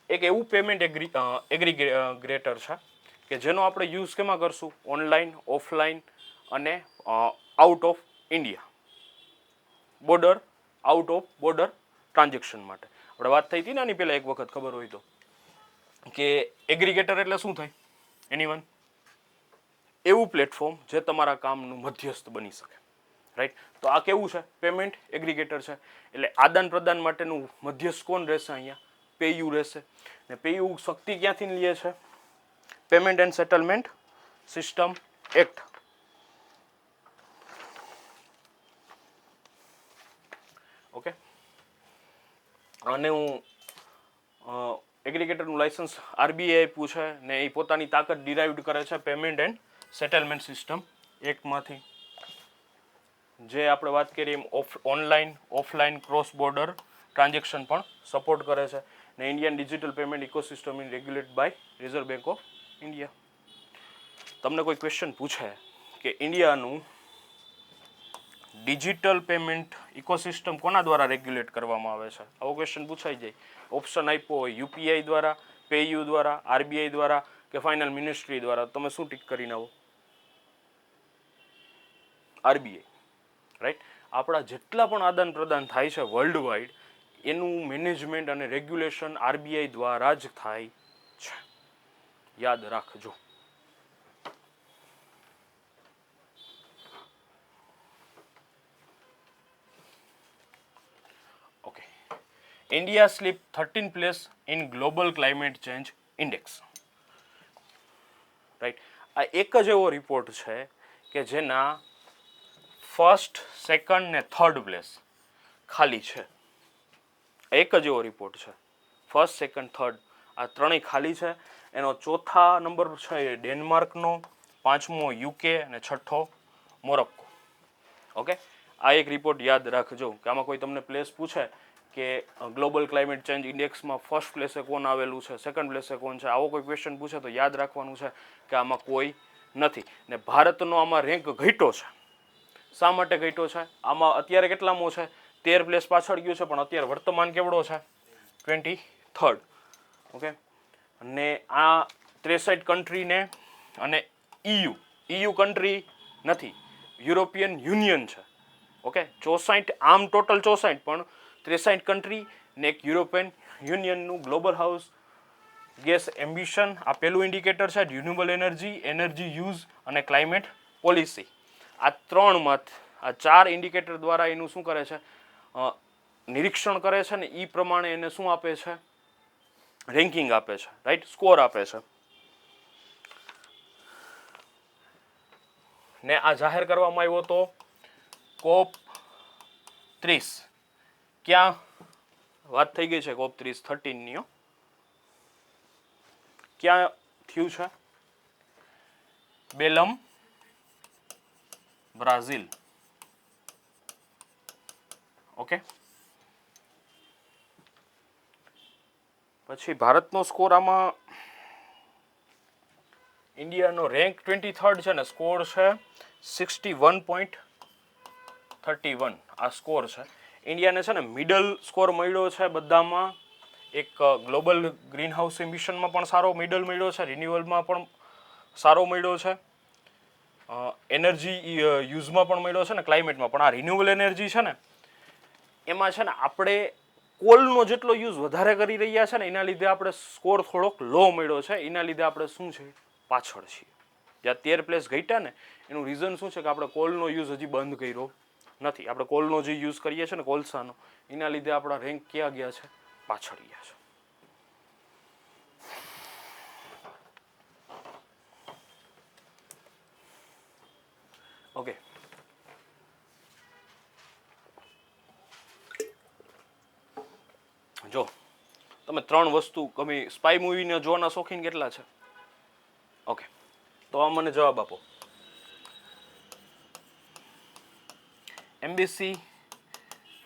[SPEAKER 1] એક એવું પેમેન્ટ એગ્રીગેટર છે કે જેનો આપણે યુઝ કેમાં કરશું? ઓનલાઈન, ઓફલાઈન અને out of India border, out of border transaction માટે. આપણે વાત થઈ હતી ને આની પહેલાં એક વખત, ખબર હોય તો, કે એગ્રીગેટર એટલે શું થાય? એનીવન? એવું પ્લેટફોર્મ જે તમારા કામનું મધ્યસ્થ બની શકે, રાઈટ. તો આ કેવું છે? પેમેન્ટ એગ્રીગેટર છે. એટલે આદાન પ્રદાન માટેનું મધ્યસ્થ કોણ રહેશે? અહીંયા પેયુ રહેશે. ને પેયુ શક્તિ ક્યાંથી લે છે? Payment and settlement system act. Okay, અને હું એગ્રીગેટરનું લાયસન્સ RBI આપ્યું છે ને એ પોતાની તાકાત ડિરાઇવડ કરે છે પેમેન્ટ એન્ડ સેટલમેન્ટ સિસ્ટમ એક્ટમાંથી. જે આપણે વાત કરીએ એમ online, offline, cross border transaction પણ સપોર્ટ કરે છે. ને Indian digital payment ecosystem in regulate by reserve bank of India. તમને કોઈ ક્વેશ્ચન પૂછે કે ઇન્ડિયાનું ડિજિટલ પેમેન્ટ ઇકોસિસ્ટમ કોના દ્વારા રેગ્યુલેટ કરવામાં આવે છે, આવો ક્વેશ્ચન પૂછાઈ જાય. ઓપ્શન આપ્યો હોય UPI દ્વારા, પેયુ દ્વારા, RBI દ્વારા કે ફાઇનલ મિનિસ્ટ્રી દ્વારા, તમે શું ટીક કરીને આવો? RBI, right. આપણા જેટલા પણ આદાન પ્રદાન થાય છે વર્લ્ડ વાઇડ, એનું મેનેજમેન્ટ અને રેગ્યુલેશન આરબીઆઈ દ્વારા જ થાય છે. યાદ રાખજો. Okay. India slip 13th place in global climate change index, right. આ એક જ એવો રિપોર્ટ છે કે જેના ફર્સ્ટ, સેકન્ડ ને થર્ડ પ્લેસ ખાલી છે. એક જ એવો રિપોર્ટ છે. ફર્સ્ટ, સેકન્ડ, થર્ડ આ ત્રણેય ખાલી છે. એનો ચોથા નંબર છે એ ડેનમાર્કનો, પાંચમો યુકે અને છઠ્ઠો મોરોક્કો. ઓકે. આ એક રિપોર્ટ યાદ રાખજો કે આમાં કોઈ તમને પ્લેસ પૂછે કે ગ્લોબલ ક્લાઇમેટ ચેન્જ ઇન્ડેક્સમાં ફર્સ્ટ પ્લેસે કોણ આવેલું છે, સેકન્ડ પ્લેસે કોણ છે, આવો કોઈ ક્વેશ્ચન પૂછે તો યાદ રાખવાનું છે કે આમાં કોઈ નથી. ને ભારતનો આમાં રેન્ક ઘટ્યો છે. શા માટે ઘટ્યો છે? આમાં અત્યારે કેટલામો છે? 13 પ્લેસ પાછળ ગયું છે, પણ અત્યારે વર્તમાન કેવડો છે? 23rd. ઓકે. અને આ 63 કન્ટ્રીને અને EU કન્ટ્રી નથી, યુરોપિયન યુનિયન છે. ઓકે. 64 આમ ટોટલ 64 પણ 63 કન્ટ્રી ને એક યુરોપિયન યુનિયનનું ગ્લોબલ હાઉસ ગેસ એમ્બિશન. આ પહેલું ઇન્ડિકેટર છે. રિન્યુએબલ એનર્જી, એનર્જી યુઝ અને ક્લાઇમેટ પોલિસી. આ ત્રણમાં આ 4 ઇન્ડિકેટર દ્વારા એનું શું કરે છે? નિરીક્ષણ કરે છે ને એ પ્રમાણે એને શું આપે છે? રેન્કિંગ આપે છે, રાઈટ, સ્કોર આપે છે. ને આ જાહેર કરવામાં આવ્યો તો COP30. ક્યાં વાત થઈ ગઈ છે? COP30 13ની. ક્યાં થયું છે? બેલમ, બ્રાઝિલ. ઓકે. પછી ભારતનો સ્કોર આમાં ઇન્ડિયાનો રેન્ક 23rd છે ને સ્કોર છે 61.31. આ સ્કોર છે. ઇન્ડિયાને છે ને મિડલ સ્કોર મળ્યો છે બધામાં. એક ગ્લોબલ ગ્રીન હાઉસ એમિશનમાં પણ સારો મિડલ મળ્યો છે, રિન્યુઅલમાં પણ સારો મળ્યો છે, એનર્જી યુઝમાં પણ મળ્યો છે ને ક્લાઇમેટમાં પણ. આ રિન્યુઅબલ એનર્જી છે ને એમાં છે ને આપણે કોલનો જેટલો યુઝ વધારે કરી રહ્યા છે ને એના લીધે આપણે સ્કોર થોડોક લો મળ્યો છે. એના લીધે આપણે શું છે? પાછળ છીએ. જ્યાં 13 પ્લેસ ઘટ્યા ને એનું રીઝન શું છે કે આપણે કોલનો યુઝ હજી બંધ કર્યો નથી. આપણે કોલનો જે યુઝ કરીએ છીએ ને કોલસાનો, એના લીધે આપણા રેન્ક ક્યાં ગયા છે? પાછળ ગયા છે. ઓકે. જો તમે 3 વસ્તુ ગમે સ્પાય મૂવીને જોવાના શોખીન કેટલા છે? ઓકે, તો આ મને જવાબ આપો. એમ્બેસી,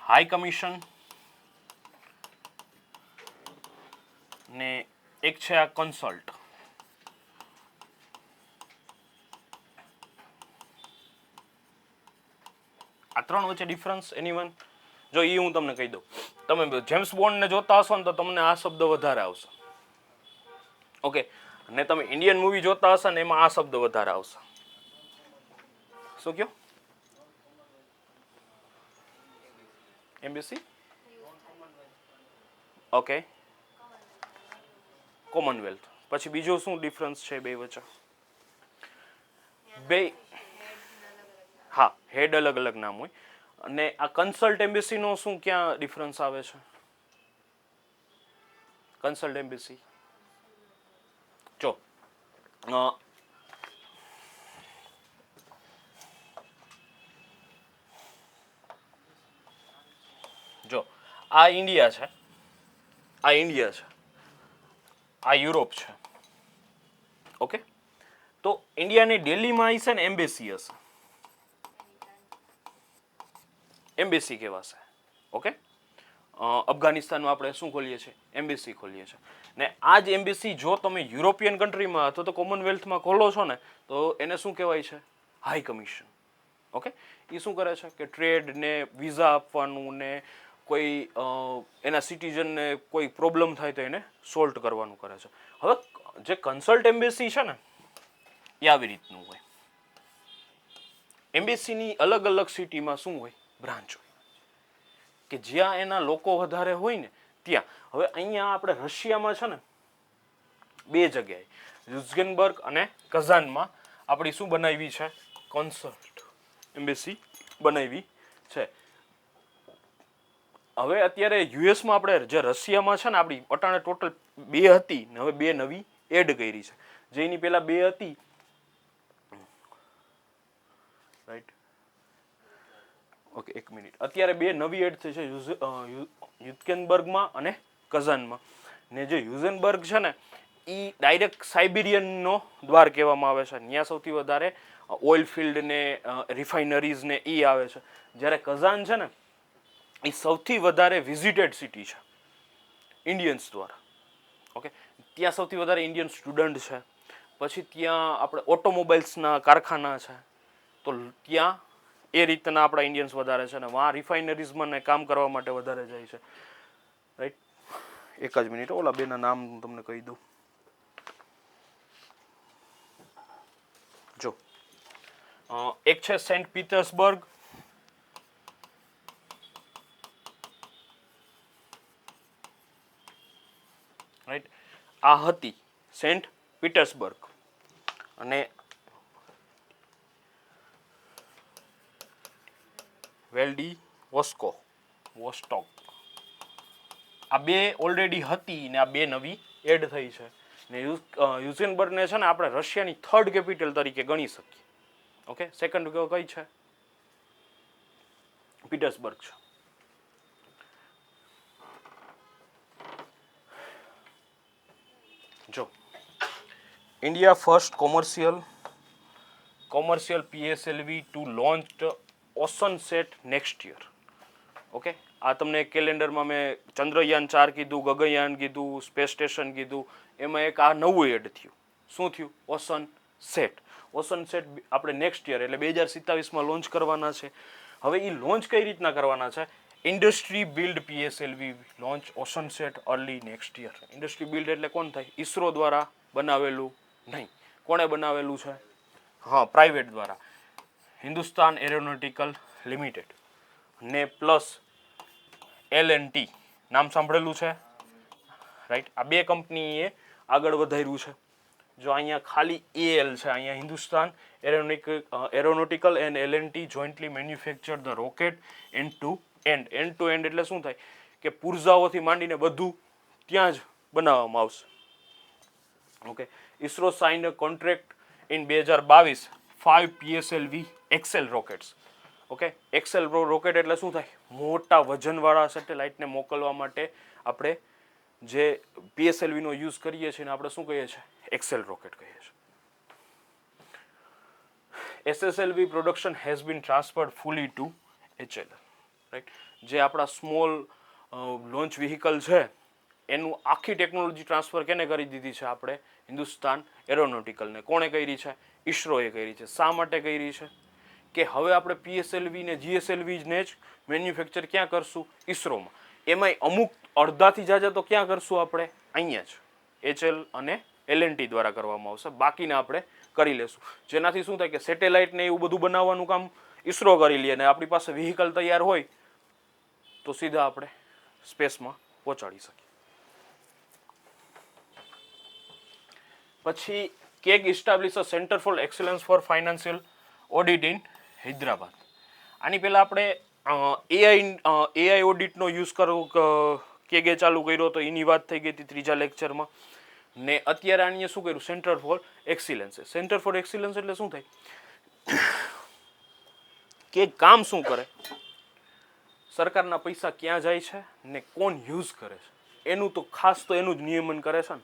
[SPEAKER 1] હાઈ કમિશન ને એક છે આ કન્સલ્ટ. આ 3 વચ્ચે ડિફરન્સ એનીવન? જો એ હું તમને કહી દઉં. તમે જેમ્સ બોન્ડને જોતા હશો ને તો તમને આ શબ્દ વધારે આવશે. ઓકે. ને તમે ઇન્ડિયન મૂવી જોતા હશો ને એમાં આ શબ્દ વધારે આવશે. શું કયો? એમ્બેસી? ઓકે. કોમનવેલ્થ. પછી બીજો શું ડિફરન્સ છે બે વચ્ચે? બે, હા, હેડ અલગ અલગ નામ હોય. અને આ કન્સલ્ટ એમ્બેસીનો શું ક્યાં ડિફરન્સ આવે છે? કન્સલ્ટ એમ્બેસી જો આ ઇન્ડિયા છે, આ ઇન્ડિયા છે, આ યુરોપ છે. ઓકે. તો ઇન્ડિયાની દિલ્હીમાં આવી છે ને એમ્બેસી હશે, એમ્બેસી કહેવાશે. ઓકે. અફઘાનિસ્તાનમાં આપણે શું ખોલીએ છીએ? એમ્બેસી ખોલીએ છીએ. ને આ જ એમ્બેસી જો તમે યુરોપિયન કન્ટ્રીમાં અથવા તો કોમનવેલ્થમાં ખોલો છો ને તો એને શું કહેવાય છે? High commission. ઓકે. એ શું કરે છે કે ટ્રેડ ને વિઝા આપવાનું ને કોઈ એના સિટીઝનને કોઈ પ્રોબ્લેમ થાય તો એને સોલ્વ કરવાનું કરે છે. હવે જે કન્સલ્ટ એમ્બેસી છે ને એ આવી રીતનું હોય. એમ્બેસીની અલગ અલગ સિટીમાં શું હોય? બ્રાન્ચ હોય, કે જ્યાં એના લોકો વધારે હોય ને ત્યાં. હવે અહીંયા આપણે રશિયામાં છે ને 2 જગ્યાએ, લ્યુઝેનબર્ગ અને કઝાનમાં આપણી શું બનાવી છે? કોન્સર્ટ એમ્બેસી બનાવી છે. હવે અત્યારે યુએસમાં આપણે જે રશિયામાં છે ને આપણી અટાણે ટોટલ 2 હતી ને હવે 2 નવી એડ કરી છે. જે એની પહેલા 2 હતી, રાઈટ, ઓકે, 1 મિનિટ. અત્યારે 2 નવી એડ થઈ છે યુઝેનબર્ગમાં અને કઝાનમાં. ને જે યુઝેનબર્ગ છે ને એ ડાયરેક્ટ સાઇબિરિયનનો દ્વાર કહેવામાં આવે છે. ત્યાં સૌથી વધારે ઓઇલ ફિલ્ડ ને રિફાઇનરીઝ ને એ આવે છે. જ્યારે કઝાન છે ને એ સૌથી વધારે વિઝિટેડ સિટી છે ઇન્ડિયન્સ દ્વારા. ઓકે, ત્યાં સૌથી વધારે ઇન્ડિયન સ્ટુડન્ટ છે. પછી ત્યાં આપણે ઓટોમોબાઈલ્સના કારખાના છે, તો ત્યાં એ રીતના આપણા ઇન્ડિયન્સ વધારે છે. ને વાં રિફાઇનરીઝમાં ને કામ કરવા માટે વધારે જાય છે, રાઈટ. એક જ મિનિટ, ઓલા બેના નામ હું તમને કહી દઉં. જો એક છે સેન્ટ પીટર્સબર્ગ, રાઈટ, આ હતી સેન્ટ પીટર્સબર્ગ. અને વેલ્ડી વોસ્ટોક, આ 2 ઓલરેડી હતી ને આ 2 નવી એડ થઈ છે. ને યુઝેનબર્ગને છે ને આપણે રશિયાની 3rd કેપિટલ તરીકે ગણી શકીએ. ઓકે, સેકન્ડ કઈ છે? પીટર્સબર્ગ છે. જો India first commercial PSLV to launch Oceansat next year. Okay, આ તમને કેલેન્ડરમાં મેં ચંદ્રયાન 4 કીધું, ગગનયાન કીધું, સ્પેસ સ્ટેશન કીધું, એમાં એક આ નવું એડ થયું. શું થયું? ઓશનસેટ. ઓશનસેટ આપણે નેક્સ્ટ યર એટલે 2027માં લોન્ચ કરવાના છે. હવે એ લોન્ચ કઈ રીતના કરવાના છે? Industry build PSLV launch Oceansat early next year. Industry build એટલે કોણ થાય? ઈસરો દ્વારા બનાવેલું નહીં. કોણે બનાવેલું છે? હા, પ્રાઇવેટ દ્વારા, હિન્દુસ્તાન એરોનોટિકલ લિમિટેડ ને પ્લસ L&T નામ સાંભળેલું છે, રાઈટ. આ 2 કંપનીએ આગળ વધાર્યું છે. જો અહીંયા ખાલી AL છે, અહીંયા Hindustan aeronautical and L&T jointly manufacture the rocket end to end. End to end એટલે શું થાય? કે પુર્જાઓથી માંડીને બધું ત્યાં જ બનાવવામાં આવશે. Okay, ISRO signed a contract in 2022 5 PSLV XL rockets. Okay, XL rocket એટલે શું થાય? મોટા વજનવાળા સેટેલાઇટને મોકલવા માટે આપણે જે PSLV નો યુઝ કરીએ છીએ ને આપણે શું કહીએ છીએ? એક્સેલ રોકેટ કહીએ છીએ. SSLV production has been transferred fully to HLL, right. જે આપણા સ્મોલ લોન્ચ વ્હીકલ છે એનું આખી ટેકનોલોજી ટ્રાન્સફર કેને કરી દીધી છે? આપણે હિન્દુસ્તાન એરોનોટિકલને. કોણે કરી છે? ઈસરોએ કરી છે. શા માટે કરી છે? કે હવે આપણે PSLV ને GSLV ને જ મેન્યુફેક્ચર ક્યાં કરશું? ઈસરોમાં. એમાંય અમુક અડધાથી જાજા તો ક્યાં કરશું આપણે? અહીંયા જ HL અને L&T દ્વારા કરવામાં આવશે. બાકીને આપણે કરી લેશું. જેનાથી શું થાય કે સેટેલાઇટ ને એવું બધું બનાવવાનું કામ ઈસરો કરી લે અને આપણી પાસે વ્હીકલ તૈયાર હોય તો સીધા આપણે સ્પેસમાં પહોંચાડી શકીએ. પછી CAG establish a centre for excellence for financial audit in Hyderabad. આની પહેલાં આપણે AI ઓડિટનો યુઝ કરવો કેગે ચાલુ કર્યો તો એની વાત થઈ ગઈ હતી 3જા લેક્ચરમાં. ને અત્યારે આની શું કર્યું? Centre for excellence. Centre for excellence એટલે શું થાય? કે કામ શું કરે? સરકારના પૈસા ક્યાં જાય છે ને કોણ યુઝ કરે છે એનું તો ખાસ તો એનું જ નિયમન કરે છે ને.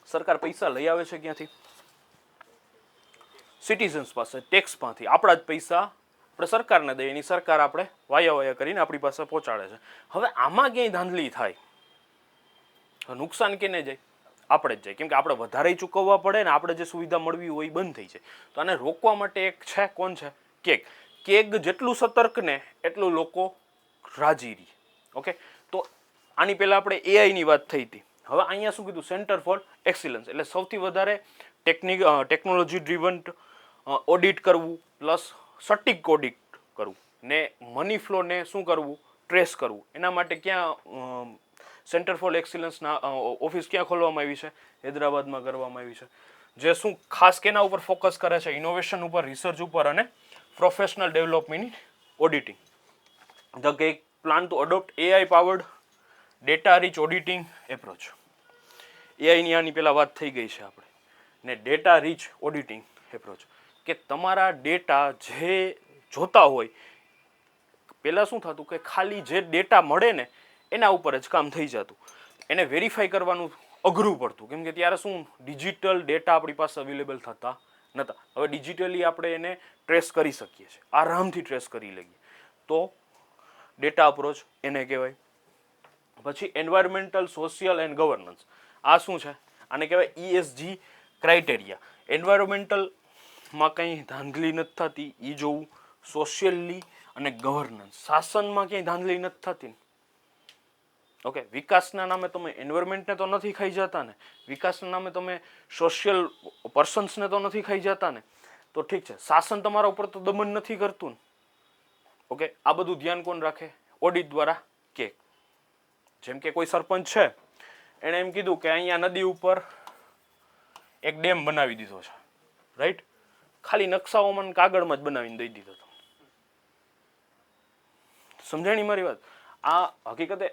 [SPEAKER 1] સરકાર પૈસા લઈ આવે છે ક્યાંથી? સિટીઝન્સ પાસે, ટેક્સમાંથી. આપણા જ પૈસા આપણે સરકારને દઈએ, એની સરકાર આપણે વાયા કરીને આપણી પાસે પહોંચાડે છે. હવે આમાં ક્યાંય ધાંધલી થાય, નુકસાન કેને જાય? આપણે જ જાય. કેમ કે આપણે વધારે ચૂકવવા પડે ને આપણે જે સુવિધા મળવી હોય એ બંધ થઈ જાય. તો આને રોકવા માટે એક છે, કોણ છે? કેગ. કેગ જેટલું સતર્ક ને એટલું લોકો રાજી રહે. ઓકે, તો આની પહેલા આપણે AI ની વાત થઈ હતી. હવે અહીંયા શું કીધું, સેન્ટર ફોર એક્સિલન્સ, એટલે સૌથી વધારે ટેકનોલોજી ડ્રીવન ઓડિટ કરવું પ્લસ સટીક ઓડિટ કરવું ને મની ફ્લોને શું કરવું, ટ્રેસ કરવું. એના માટે ક્યાં સેન્ટર ફોર એક્સિલન્સના ઓફિસ ક્યાં ખોલવામાં આવી છે, હૈદરાબાદમાં કરવામાં આવી છે. જે શું ખાસ કેના ઉપર ફોકસ કરે છે, ઇનોવેશન ઉપર, રિસર્ચ ઉપર અને પ્રોફેશનલ ડેવલપમેન્ટ ઓડિટિંગ. ધ કે plan to adopt AI powered data rich auditing approach. એઆઈની આની પહેલાં વાત થઈ ગઈ છે આપણે, ને ડેટા રીચ ઓડિટિંગ એપ્રોચ, કે તમારા ડેટા જે જોતા હોય, પહેલાં શું થતું કે ખાલી જે ડેટા મળે ને એના ઉપર જ કામ થઈ જતું, એને વેરીફાઈ કરવાનું અઘરું પડતું, કેમ કે ત્યારે શું ડિજિટલ ડેટા આપણી પાસે અવેલેબલ થતા નહોતા. હવે ડિજિટલી આપણે એને ટ્રેસ કરી શકીએ છીએ, આરામથી ટ્રેસ કરી લઈએ, તો ડેટા અપ્રોચ એને કહેવાય. પછી એન્વાયરમેન્ટલ, સોશિયલ એન્ડ ગવર્નન્સ, આ શું છે, આને કહેવાય ESG ક્રાઇટેરિયા. એન્વાયરમેન્ટલમાં કંઈ ધાંધલી નથી થતી એ જોવું, સોશિયલી અને ગવર્નન્સ, શાસનમાં ક્યાંય ધાંધલી નથી થતી. ઓકે, વિકાસના નામે તમે એન્વાયરમેન્ટને તો નથી ખાઈ જતા ને, વિકાસના નામે તમે સોશિયલ પર્સન્સને તો નથી ખાઈ જતા ને, તો ઠીક છે, શાસન તમારા ઉપર તો દમન નથી કરતું ને. ઓકે, આ બધું ધ્યાન કોણ રાખે, ઓડિટ દ્વારા. કે જેમ કે કોઈ સરપંચ છે, એણે એમ કીધું કે અહીંયા નદી ઉપર એક ડેમ બનાવી દીધો છે, રાઈટ, ખાલી નકશાઓમાં કાગળમાં જ બનાવીને દઈ દીધો હતો. સમજાણી મારી વાત? આ હકીકતે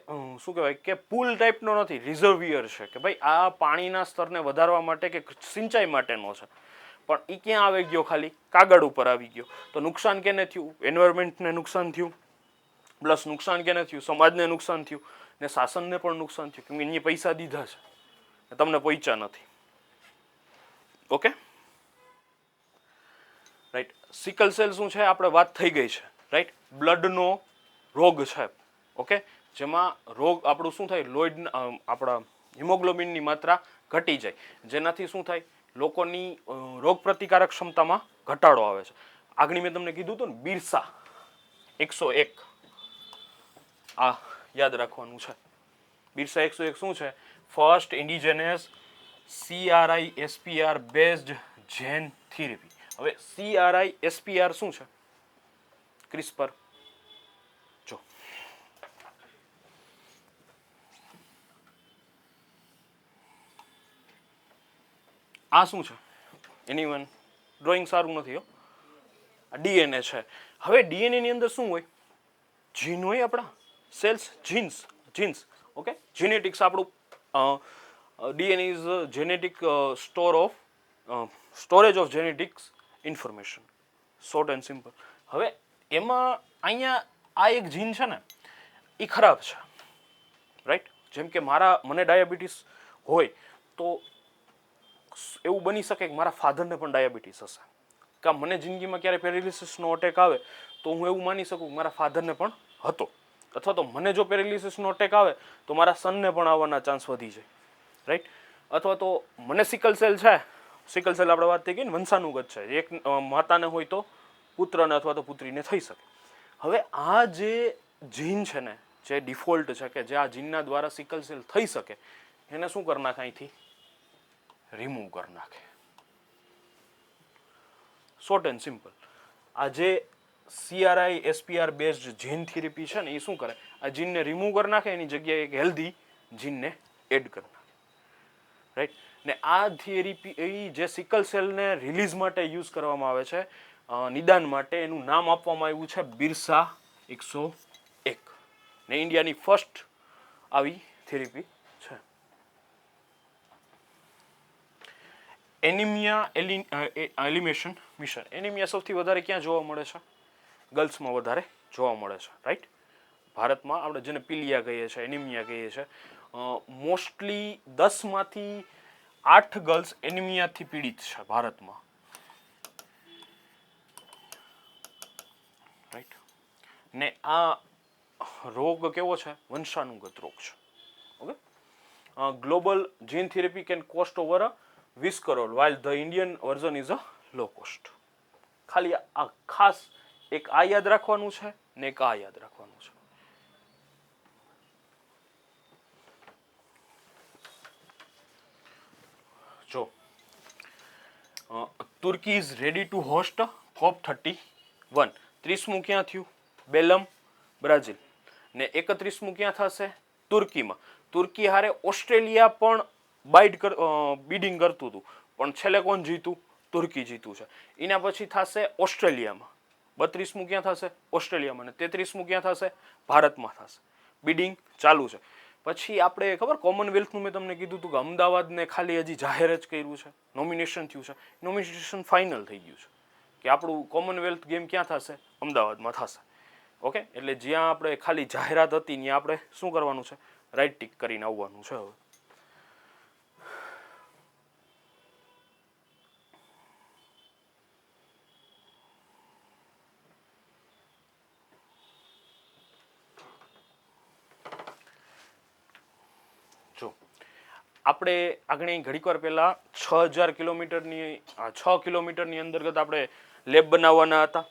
[SPEAKER 1] શું કહેવાય કે પુલ ટાઈપનો નથી, રિઝર્વિયર છે, કે ભાઈ આ પાણીના સ્તરને વધારવા માટે કે સિંચાઈ માટેનો છે, પણ એ ક્યાં આવી ગયો, ખાલી કાગળ ઉપર આવી ગયો. તો નુકસાન કેને થયું, એન્વાયરમેન્ટને નુકસાન થયું, પ્લસ નુકસાન કેને થયું, સમાજને નુકસાન થયું ને શાસનને પણ નુકસાન થયું, કેમ કે એને પૈસા દીધા છે તમને પહોંચ્યા નથી. Okay, right. સિકલ સેલ શું છે, આપણે વાત થઈ ગઈ છે, રાઈટ, બ્લડનો રોગ છે. ઓકે, જેમાં રોગ આપણું શું થાય, લોહીડ આપણા હિમોગ્લોબિનની માત્રા ઘટી જાય, જેનાથી શું થાય, લોકોની રોગ પ્રતિકારક ક્ષમતામાં ઘટાડો આવે છે. આગળ મેં તમને કીધું હતું ને, બિરસા 101, આ યાદ રાખવાનું છે. બિરસા 101 શું છે, ફર્સ્ટ ઇન્ડિજેનસ CRISPR બેઝડ જેન થેરેપી. હવે CRISPR શું છે, ક્રિસ્પર. જો આ શું છે, એનીવન ડ્રોઈંગ સારું નથી હો, આ DNA છે. હવે DNA ની અંદર શું હોય, જીન હોય, આપણા સેલ્સ, જીન્સ. ઓકે, જેનેટિક્સ આપણું DNA is genetic storage of genetics information, short and simple. હવે એમાં અહીંયા આ એક જીન છે ને, એ ખરાબ છે, રાઈટ. જેમ કે મને ડાયાબિટીસ હોય તો એવું બની શકે કે મારા ફાધરને પણ ડાયાબિટીસ હશે, કે મને જિંદગીમાં ક્યારે પેરાલિસિસનો અટેક આવે તો હું એવું માની શકું કે મારા ફાધરને પણ હતો, અથવા તો મને જો પેરાલિસિસનો અટેક આવે તો મારા સનને પણ આવવાના ચાન્સ વધી જાય, રાઈટ. અથવા તો મને સિકલ સેલ છે, સિકલ સેલ આપણે વાત થઈ ગઈ ને, વંશાનુગત છે, એક માતાને હોય તો પુત્રને અથવા તો પુત્રીને થઈ શકે. હવે આ જે જીન છે ને, જે ડિફોલ્ટ છે, કે જે આ જીનના દ્વારા સિકલ સેલ થઈ શકે, એને શું કરી નાખે, અહીંથી રિમૂવ કરી નાખે. Short and simple. આ જે CRISPR બેઝડ જીન થેરેપી છે ને, એ શું કરે, આ જીનને રિમૂવ કરી નાખે, એની જગ્યાએ એક હેલ્ધી જીનને એડ કરી નાખે, રાઈટ. ને આ થેરેપી જે સિકલ સેલને રિલીઝ માટે યુઝ કરવામાં આવે છે, નિદાન માટે, એનું નામ આપવામાં આવ્યું છે બિરસા 101, ને ઇન્ડિયાની ફર્સ્ટ આવી થેરેપી છે. Anaemia elimination mission. એનિમિયા સૌથી વધારે ક્યાં જોવા મળે છે, ગર્લ્સમાં વધારે જોવા મળે છે, રાઈટ. ભારતમાં આપણે જેને પીલિયા કહીએ છીએ, એનિમિયા કહીએ છીએ, મોસ્ટલી 10માંથી 8 ગર્લ્સ એનિમિયાથી પીડિત છે ભારતમાં, રાઈટ. ને આ રોગ કેવો છે, વંશાનુગત રોગ છે. Okay, global gene therapy can cost over 20 crore, while the Indian version is a low cost. ખાલી આ ખાસ એક આ યાદ રાખવાનું છે ને એક આ યાદ રાખવાનું છે. Turkey is ready to host COP31. 30મું ક્યાં થયું? Belem, Brazil. ને 31મું ક્યાં થશે? તુર્કીમાં. તુર્કી હારે ઓસ્ટ્રેલિયા પણ બીડિંગ કરતું હતું, પણ છેલ્લે કોણ જીતું? તુર્કી જીતું છે. એના પછી થશે ઓસ્ટ્રેલિયામાં. 32મું ક્યાં થશે? ઓસ્ટ્રેલિયામાં. ને 33મું ક્યાં થશે? ભારતમાં થશે. બીડિંગ ચાલુ છે. પછી આપણે ખબર કોમનવેલ્થનું મેં તમને કીધું હતું કે અમદાવાદને ખાલી હજી જાહેર જ કર્યું છે, નોમિનેશન થયું છે. નોમિનેશન ફાઇનલ થઈ ગયું છે કે આપણું કોમનવેલ્થ ગેમ ક્યાં થશે? અમદાવાદમાં થશે. ઓકે, એટલે જ્યાં આપણે ખાલી જાહેરાત હતી ત્યાં આપણે શું કરવાનું છે? રાઈટ ટિક કરીને આવવાનું છે. હવે જો આપણે આગળ ઘડીક વાર પહેલા 6000 કિલોમીટરની 6 કિલોમીટરની અંતર્ગત આપણે લેબ બનાવવાના હતા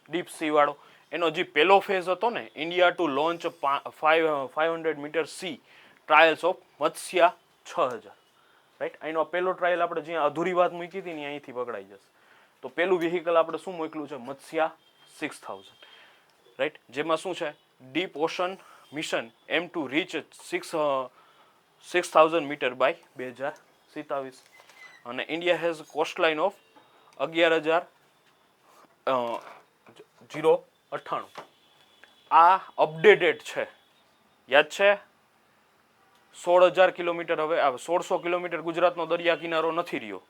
[SPEAKER 1] ડીપ સી વાળો. એનો જે પહેલો ફેઝ હતો ને, India to launch 500 metre sea trials of Matsya 6000, right. અહીંનો પહેલો ટ્રાયલ આપણે જ્યાં અધૂરી વાત મૂકી હતી ને અહીંથી પકડાઈ જશે. તો પહેલું વ્હીકલ આપણે શું મોકલ્યું છે? મત્સ્યા 6000, રાઈટ. જેમાં શું છે? Deep ocean mission aim to reach 6000 metre by 2027. અને ઇન્ડિયા હેઝ કોસ્ટલાઇન ઓફ 11,098. આ અપડેટેડ છે, યાદ છે? 16,000 કિલોમીટર. હવે 1600 કિલોમીટર ગુજરાતનો દરિયા કિનારો નથી રહ્યો.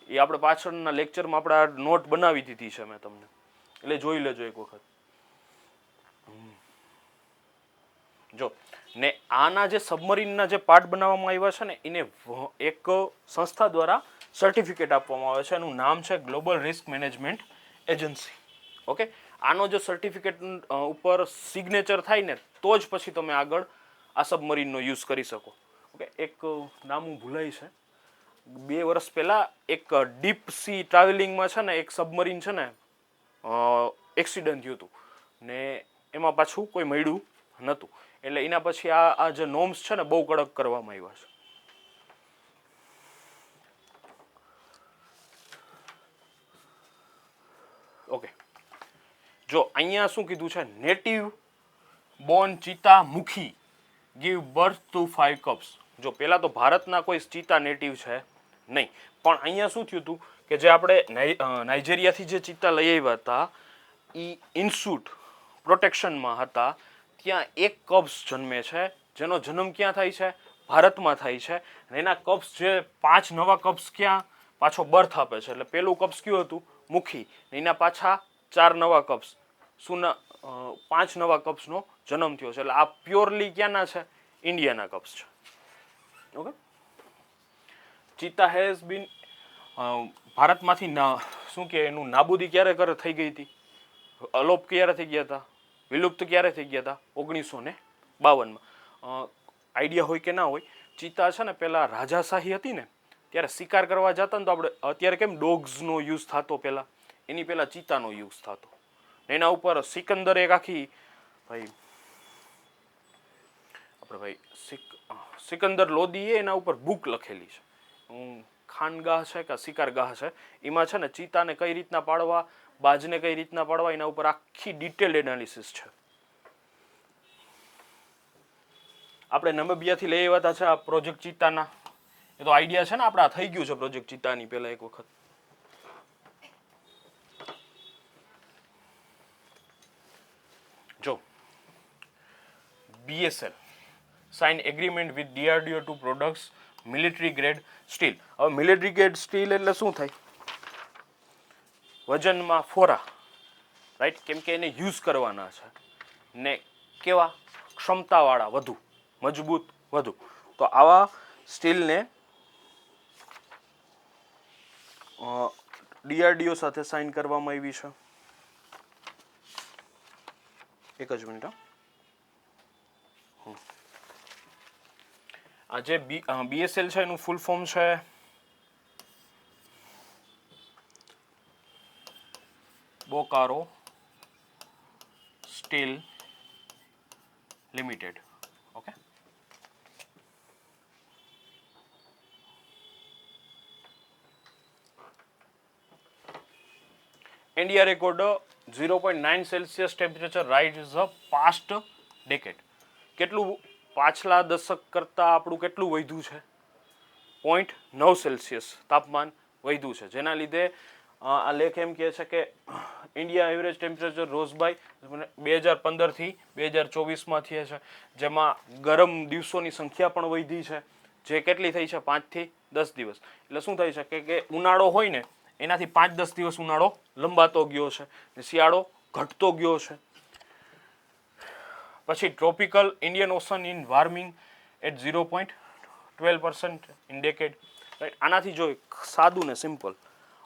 [SPEAKER 1] એ આપણે પાછળના લેક્ચરમાં આપણે નોટ બનાવી દીધી છે મેં તમને, એટલે જોઈ લેજો એક વખત. જો ને આના જે સબમરીનના જે પાર્ટ બનાવવામાં આવ્યા છે ને, એને એક સંસ્થા દ્વારા સર્ટિફિકેટ આપવામાં આવે છે. એનું નામ છે global risk management agency. Okay, આનો જો સર્ટિફિકેટ ઉપર સિગ્નેચર થાય ને તો જ પછી તમે આગળ આ સબમરીનનો યુઝ કરી શકો. ઓકે, એક નામ હું ભૂલાય છે. 2 વર્ષ પહેલા એક ડીપ સી ટ્રાવેલિંગમાં છે ને એક સબમરીન છે ને એક્સિડન્ટ થયું હતું ને એમાં પાછું કોઈ મળ્યું નહોતું. એટલે એના પછી આ જે નોર્મ્સ છે ને બહુ કડક કરવામાં આવ્યા છે. ઓકે, જો અહીંયા શું કીધું છે? નેટિવ બોર્ન ચિતા મુખી ગીવ બર્થ ટુ 5 કપ્સ. જો પહેલા તો ભારતના કોઈ ચિતા નેટિવ છે નહીં, પણ અહીંયા શું થયું હતું કે જે આપણે નાઇજેરિયાથી જે ચિત્તા લઈ આવ્યા હતા એ ઇન્સ્યુટ પ્રોટેક્શનમાં હતા. ત્યાં એક કબ્સ જન્મે છે, જેનો જન્મ ક્યાં થાય છે? ભારતમાં થાય છે. અને એના કબ્સ જે 5 નવા કબ્સ ક્યાં પાછો બર્થ આપે છે. એટલે પહેલું કબ્સ કયું હતું? મુખી. એના પાછા 4 નવા કબ્સ, 5 નવા કબ્સનો જન્મ થયો છે. એટલે આ પ્યોરલી ક્યાંના છે? ઇન્ડિયાના કબ્સ છે. ઓકે, ચિત્તા હેઝ બીન ભારતમાંથી શું કે એનું નાબૂદી ક્યારે થઈ ગઈ હતી? અલોપ ક્યારે થઈ ગયા હતા? વિલુપ્ત ક્યારે થઈ ગયા હતા? 1952માં. આઈડિયા હોય કે ના હોય, ચિત્તા છે ને પહેલા રાજાશાહી હતી ને ત્યારે શિકાર કરવા જતા ને તો આપણે અત્યારે કેમ ડોગ્સનો યુઝ થતો, પહેલા એની પહેલા ચિત્તાનો યુઝ થતો. એના ઉપર સિકંદર એક આખી સિકંદર લોદીએ એના ઉપર બુક લખેલી છે, ખાનગાહ છે કે શિકારગાહ છે. એમાં છે ને ચિત્તાને કઈ રીતના પાડવા, બાજને કઈ રીતના પાડવા, એના ઉપર આખી ડિટેલ્ડ એનાલિસિસ છે. આપણે નમિબિયાથી લઈ આવ્યા છે આ પ્રોજેક્ટ ચિત્તાના. એ તો આઈડિયા છે ને આપણે, આ થઈ ગયું છે પ્રોજેક્ટ ચિત્તાની પહેલા એક વખત. જો BSL sign agreement with DRDO to products military grade steel. હવે મિલિટરી ગ્રેડ સ્ટીલ એટલે શું થાય? વજનમાં ફોરા, રાઈટ, કેમ કે એને યુઝ કરવાના છે ને કેવા ક્ષમતાવાળા, વધુ મજબૂત, વધુ. તો આવા સ્ટીલને DRDO સાથે સાઇન કરવામાં આવી છે. એક જ મિનિટ. આ જે BSL છે એનું ફૂલ ફોર્મ છે Bokaro steel limited. Okay, India record 0.9 Celsius temperature rise past decade. કેટલું પાછલા દશક કરતાં આપણું કેટલું વધ્યું છે? 0.9 સેલ્સિયસ તાપમાન વધ્યું છે, જેના લીધે આ લેખ એમ કહે છે કે India average temperature rose by 2015થી 2024માં થયા છે, જેમાં ગરમ દિવસોની સંખ્યા પણ વધી છે, જે કેટલી થઈ છે? 5 થી 10 દિવસ. એટલે શું થઈ શકે કે ઉનાળો હોય ને એનાથી 5-10 દિવસ ઉનાળો લંબાતો ગયો છે ને શિયાળો ઘટતો ગયો છે. પછી tropical Indian ocean in warming at 0.12% in decade. Right, આનાથી જો સાદું ને સિમ્પલ,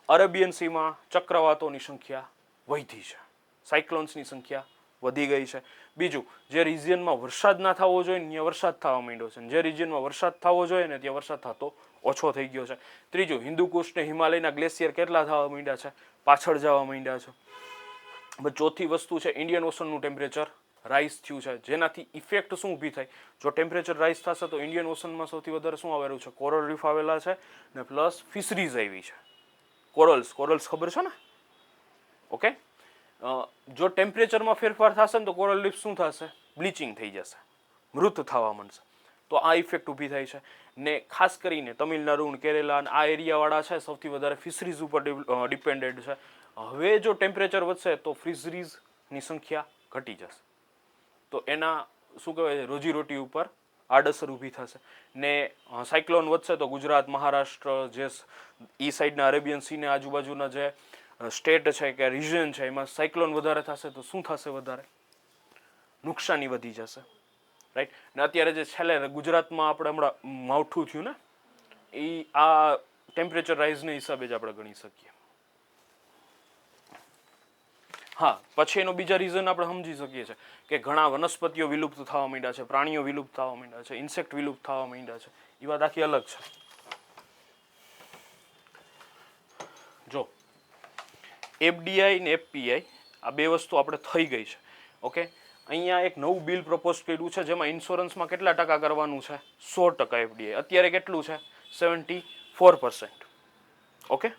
[SPEAKER 1] અરેબિયન સીમાં ચક્રવાતોની સંખ્યા વધી છે, સાયક્લોન્સની સંખ્યા વધી ગઈ છે. બીજું, જે રિજિયનમાં વરસાદ ના થવો જોઈએ ને ત્યાં વરસાદ થવા માંડ્યો છે, જે રિજિયનમાં વરસાદ થવો જોઈએ ને ત્યાં વરસાદ થતો ઓછો થઈ ગયો છે. ત્રીજું, હિન્દુકુશ ને હિમાલયના ગ્લેશિયર કેટલા થવા માંડ્યા છે? પાછળ જવા માંડ્યા છે. ચોથી વસ્તુ છે ઇન્ડિયન ઓશનનું ટેમ્પરેચર રાઇઝ થયું છે, જેનાથી ઇફેક્ટ શું ઊભી થાય? જો ટેમ્પરેચર રાઇઝ થશે તો ઇન્ડિયન ઓશનમાં સૌથી વધારે શું આવેલું છે? કોરલ રીફ આવેલા છે ને પ્લસ ફિશરીઝ આવી છે. કોરલ્સ ખબર છે ને? ઓકે, જો ટેમ્પરેચરમાં ફેરફાર થશે ને તો કોરલ રીફ શું થશે? બ્લીચિંગ થઈ જશે, મૃત થવા માંડશે. તો આ ઇફેક્ટ ઊભી થાય છે. ને ખાસ કરીને તમિલનાડુ, કેરેલા આ એરિયાવાળા છે સૌથી વધારે ફિશરીઝ ઉપર ડિપેન્ડેડ છે. હવે જો ટેમ્પરેચર વધશે તો ફિશરીઝની સંખ્યા ઘટી જશે, તો એના શું કહેવાય રોજીરોટી ઉપર આડઅસર ઊભી થશે. ને સાયક્લોન વધશે તો ગુજરાત, મહારાષ્ટ્ર, જે ઈ સાઈડના અરેબિયન સીને આજુબાજુના જે સ્ટેટ છે કે રિજન છે એમાં સાયક્લોન વધારે થશે તો શું થશે? વધારે નુકસાની વધી જશે. રાઈટ, ને અત્યારે જે છેલ્લે ગુજરાતમાં આપણે હમણાં માવઠું થયું ને એ આ ટેમ્પરેચર રાઇઝના હિસાબે જ આપણે ગણી શકીએ. હા, પછી એનો બીજા રીઝન આપણે સમજી શકીએ છીએ કે ઘણા વનસ્પતિઓ વિલુપ્ત થવા માંડ્યા છે, પ્રાણીઓ વિલુપ્ત થવા માંડ્યા છે, ઇન્સેક્ટ વિલુપ્ત થવા માંડ્યા છે. એ વાત આખી અલગ છે. જો એફડીઆઈ ને એફપીઆઈ આ બે વસ્તુ આપણે થઈ ગઈ છે. ઓકે, અહીંયા એક નવું બિલ પ્રપોઝ કર્યું છે જેમાં ઇન્સ્યોરન્સમાં કેટલા ટકા કરવાનું છે? 100% એફડીઆઈ. અત્યારે કેટલું છે? 74%. ઓકે,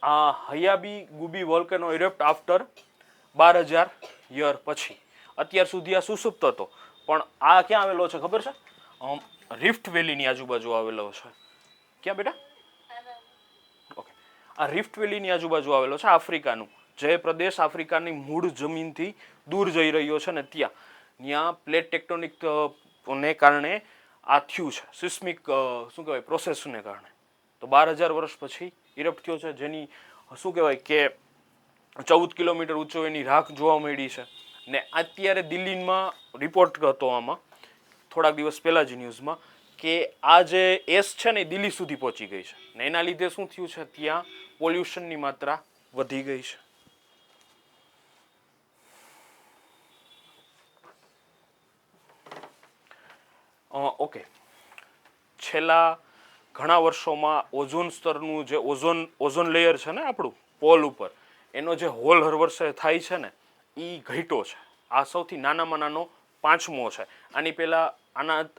[SPEAKER 1] આ હયાબી ગુબી વોલ્કેનો ઇરેપ્ટ આફ્ટર 12,000 યર પછી. અત્યાર સુધી આ સુસુપ્ત હતો, પણ આ ક્યાં આવેલો છે ખબર છે? રિફ્ટ વેલીની આજુબાજુ આવેલો છે. ક્યાં બેટા? ઓકે, આ રિફ્ટ વેલીની આજુબાજુ આવેલો છે, આફ્રિકાનું જે પ્રદેશ આફ્રિકાની મૂળ જમીનથી દૂર જઈ રહ્યો છે ને ત્યાં પ્લેટ ટેક્ટોનિક ને કારણે આ થયું છે, સિસ્મિક શું કહેવાય પ્રોસેસને કારણે. તો 12,000 વર્ષ પછી ઇરપ્ટ થયો છે, જેની શું કહેવાય કે 14 કિલોમીટર ઊંચો એની રાખ જોવા મળી છે. ને અત્યારે દિલ્હીમાં રિપોર્ટ હતો આમાં થોડાક દિવસ પહેલા જ ન્યૂઝમાં કે આ જે એસ છે ને એ દિલ્હી સુધી પહોંચી ગઈ છે ને એના લીધે શું થયું છે? ત્યાં પોલ્યુશનની માત્રા વધી ગઈ છે. ઓકે, છેલ્લા ઘણા વર્ષોમાં ઓઝોન સ્તરનું જે ઓઝોન લેયર છે ને આપણું પોલ ઉપર, એનો જે હોલ હર વર્ષે થાય છે ને એ ઘટ્યો છે. આ સૌથી નાનામાં નાનો 5મો છે. આની પહેલાં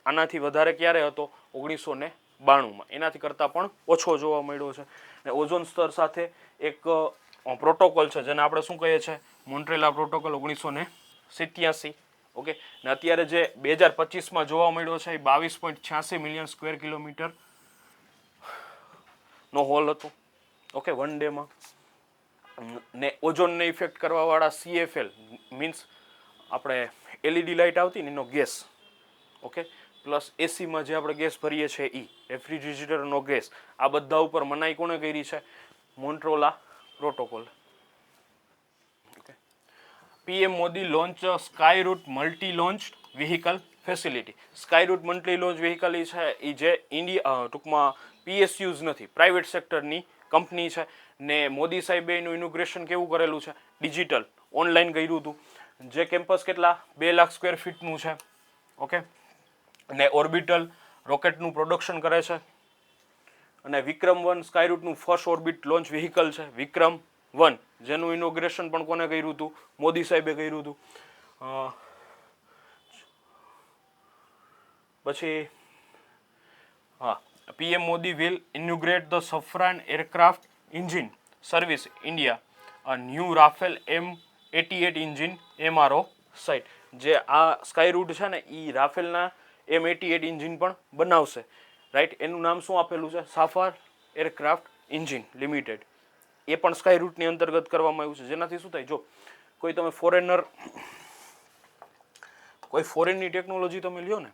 [SPEAKER 1] આનાથી વધારે ક્યારે હતો? 1992માં. એનાથી કરતાં પણ ઓછો જોવા મળ્યો છે. ને ઓઝોન સ્તર સાથે એક પ્રોટોકોલ છે જેને આપણે શું કહીએ છીએ? મોન્ટ્રેલા પ્રોટોકોલ 1987. ઓકે, ને અત્યારે જે 2025માં જોવા મળ્યો છે એ 22.86 મિલિયન સ્ક્વેર કિલોમીટર નો હોલ હતો. ઓકે, 1 ડેમાં. ને ઓઝોનને ઇફેક્ટ કરવાવાળા CFL મીન્સ આપણે LED લાઇટ આવતી ને એનો ગેસ. ઓકે, પ્લસ એસીમાં જે આપણે ગેસ ભરીએ છીએ રેફ્રિજરેટરનો ગેસ, આ બધા ઉપર મનાઈ કોણે કરી છે? Montreal protocol. Okay, PM Modi launch Skyroot multi launch vehicle facility. Skyroot multi launch vehicle એ છે એ જે ઇન્ડિયા ટૂંકમાં PSUs નથી, પ્રાઇવેટ સેક્ટરની કંપની છે. ને મોદી સાહેબે એનું ઇનોગ્રેશન કેવું કરેલું છે? ડિજિટલ ઓનલાઈન કર્યું હતું. જે કેમ્પસ કેટલા? 2 લાખ સ્ક્વેર ફીટનું છે. ઓકે, ને ઓર્બિટલ રોકેટનું પ્રોડક્શન કરે છે. અને વિક્રમ-1 સ્કાય રૂટનું ફર્સ્ટ ઓર્બિટ લોન્ચ વ્હીકલ છે વિક્રમ-1, જેનું ઇનોગ્રેશન પણ કોને કર્યું હતું? મોદી સાહેબે કર્યું હતું. પછી હા, PM Modi will inaugurate the Safran aircraft engine service India a new Rafale M88 engine MRO site. જે આ સ્કાય રૂટ છે ને એ રાફેલના M88 એન્જિન પણ બનાવશે, રાઈટ. એનું નામ શું આપેલું છે? સાફાર એરક્રાફ્ટ એન્જિન લિમિટેડ. એ પણ સ્કાય રૂટની અંતર્ગત કરવામાં આવ્યું છે. જેનાથી શું થાય, જો કોઈ તમે કોઈ ફોરેનની ટેકનોલોજી તમે લ્યો ને,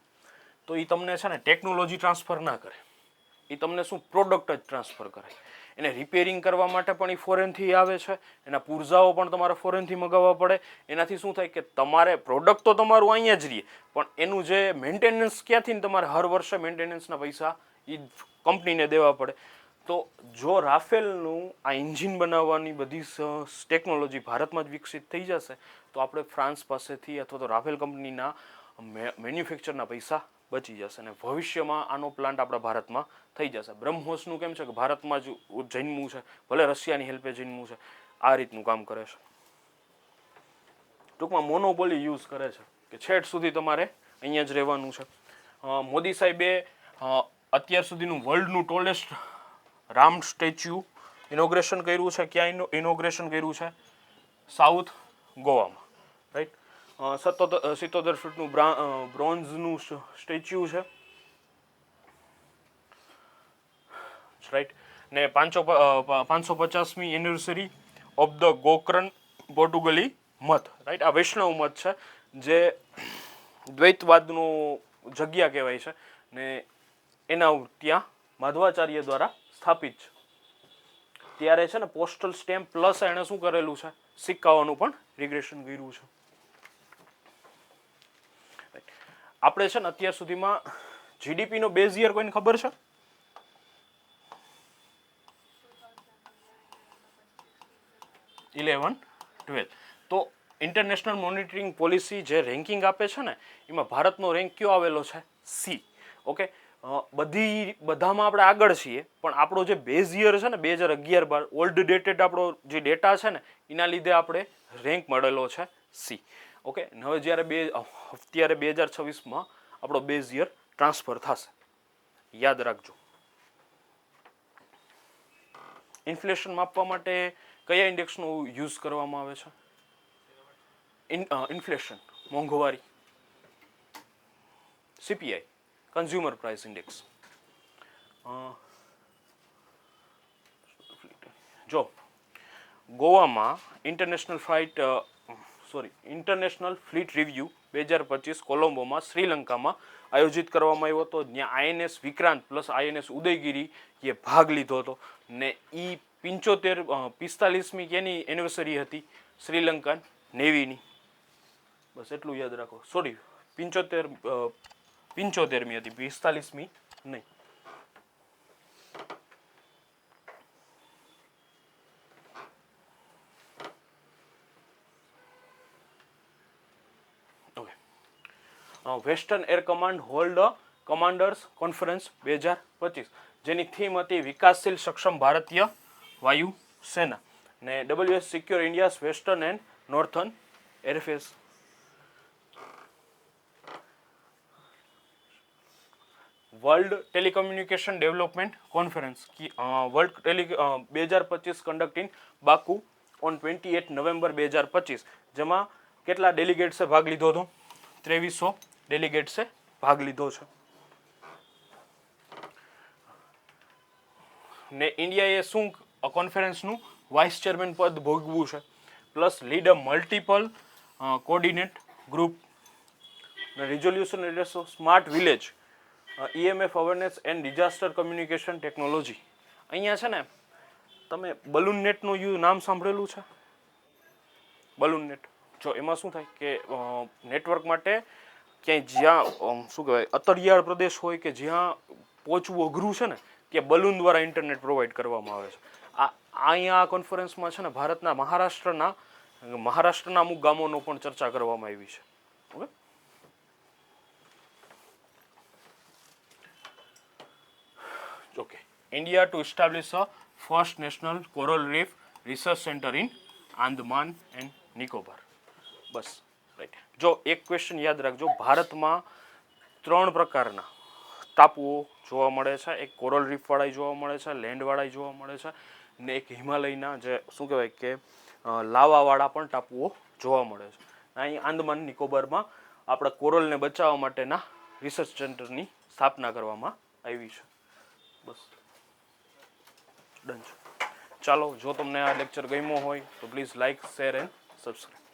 [SPEAKER 1] તો એ તમને છે ને ટેકનોલોજી ટ્રાન્સફર ના કરે, એ તમને શું પ્રોડક્ટ જ ટ્રાન્સફર કરે. એને રિપેરિંગ કરવા માટે પણ એ ફોરેનથી આવે છે, એના પુર્જાઓ પણ તમારે ફોરેનથી મગાવવા પડે. એનાથી શું થાય કે તમારે પ્રોડક્ટ તો તમારું અહીંયા જ રહીએ, પણ એનું જે મેન્ટેનન્સ ક્યાંથી ને તમારે હર વર્ષે મેન્ટેનન્સના પૈસા એ કંપનીને દેવા પડે. તો જો રાફેલનું આ એન્જિન બનાવવાની બધી ટેકનોલોજી ભારતમાં જ વિકસિત થઈ જશે, તો આપણે ફ્રાન્સ પાસેથી અથવા તો રાફેલ કંપનીના મેન્યુફેક્ચરના પૈસા બચી જશે અને ભવિષ્યમાં આનો પ્લાન્ટ આપણા ભારતમાં થઈ જશે. બ્રહ્મોસનું કેમ છે કે ભારતમાં જ જન્મ્યું છે, ભલે રશિયાની હેલ્પે જન્મ્યું છે. આ રીતનું કામ કરે છે. ટૂંકમાં મોનોપોલી યુઝ કરે છે કે છેટ સુધી તમારે અહીંયા જ રહેવાનું છે. મોદી સાહેબે અત્યાર સુધીનું વર્લ્ડનું ટોલેસ્ટ રામ સ્ટેચ્યુ ઇનોગ્રેશન કર્યું છે. ક્યાં ઇનોગ્રેશન કર્યું છે? સાઉથ ગોવામાં, રાઈટ. 77 ફીટનું બ્રોન્ઝનું સ્ટેચ્યુ છે, રાઈટ. ને 550મી એનિવર્સરી ઓફ ધ ગોકર્ણ પોર્ટુગલી મત, રાઈટ. આ વૈષ્ણવ મત છે જે દ્વૈતવાદનું જગ્યા કહેવાય છે ને એના ત્યાં માધવાચાર્ય દ્વારા સ્થાપિત છે. ત્યારે છે ને પોસ્ટલ સ્ટેમ્પ પ્લસ એણે શું કરેલું છે? સિક્કાઓનું પણ રિગ્રેશન કર્યું છે. આપણે છે ને અત્યાર સુધીમાં જીડીપીનો બેઝ યર કોઈને ખબર છે? ઇલેવન 12. તો ઇન્ટરનેશનલ મોનિટરિંગ પોલિસી જે રેન્કિંગ આપે છે ને, એમાં ભારતનો રેન્ક કયો આવેલો છે? સી. ઓકે. બધામાં આપણે આગળ છીએ, પણ આપણો જે બેઝ યર છે ને 2011-12 ઓલ્ડ ડેટેડ આપણો જે ડેટા છે ને, એના લીધે આપણે રેન્ક મળેલો છે સી. ઓકે. હવે જ્યારે અત્યારે 2026માં આપણો બેઝ યર ટ્રાન્સફર થશે, યાદ રાખજો. ઇન્ફ્લેશન માપવા માટે કયા ઇન્ડેક્સનો યુઝ કરવામાં આવે છે? ઇન્ફ્લેશન, મોંઘવારી. CPI, consumer price index. જો ગોવામાં ઇન્ટરનેશનલ ફ્લીટ રિવ્યુ 2025 કોલંબોમાં શ્રીલંકામાં આયોજિત કરવામાં આવ્યો હતો. જ્યાં INS Vikrant plus INS Udaygiri એ ભાગ લીધો હતો ને એ 45મી કેની એનિવર્સરી હતી? શ્રીલંકન નેવીની. બસ એટલું યાદ રાખો. સોરી, 75મી હતી, 45મી નહીં. Western air command hold commanders conference 2025, જેની થીમ હતી વિકાસશીલ સક્ષમ ભારતીય વાયુ સેના ને WS secure India's western and northern airspace. World telecommunication development conference 2025 conduct in Baku on 28 November 2025, જેમાં કેટલા ડેલિગેટ્સે ભાગ લીધો હતો? 2300 ડેલિગેટ્સે ભાગ લીધો છે. ને ઇન્ડિયાએ શું કોન્ફરન્સનું વાઇસ ચેરમેન પદ ભોગવું છે? Plus lead a multiple coordinate group, resolution address of smart village, EMF awareness and disaster communication technology. અહીંયા છે ને તમે બલૂન નેટનું નામ સાંભળેલું છે? Balloon net. જો એમાં શું થાય કે નેટવર્ક માટે ક્યાંય જ્યાં શું કહેવાય અતરિયાળ પ્રદેશ હોય કે જ્યાં પહોંચવું અઘરું છે ને, ત્યાં બલૂન દ્વારા ઇન્ટરનેટ પ્રોવાઈડ કરવામાં આવે છે. અહીંયા આ કોન્ફરન્સમાં છે ને ભારતના મહારાષ્ટ્રના અમુક ગામોનો પણ ચર્ચા કરવામાં આવી છે. Okay. Okay. India to establish a first national coral reef research centre in Andaman and Nicobar. Bus right. જો એક ક્વેશ્ચન યાદ રાખજો, ભારતમાં 3 પ્રકારના ટાપુઓ જોવા મળે છે. એક કોરલ રીફવાળા જોવા મળે છે, લેન્ડવાળા જોવા મળે છે, ને એક હિમાલયના જે શું કહેવાય કે લાવાવાળા પણ ટાપુઓ જોવા મળે છે. અહીં આંદમાન નિકોબારમાં આપણા કોરલને બચાવવા માટેના રિસર્ચ સેન્ટરની સ્થાપના કરવામાં આવી છે. બસ ડન છે. ચાલો, જો તમને આ લેક્ચર ગમ્યો હોય તો please like, share and subscribe.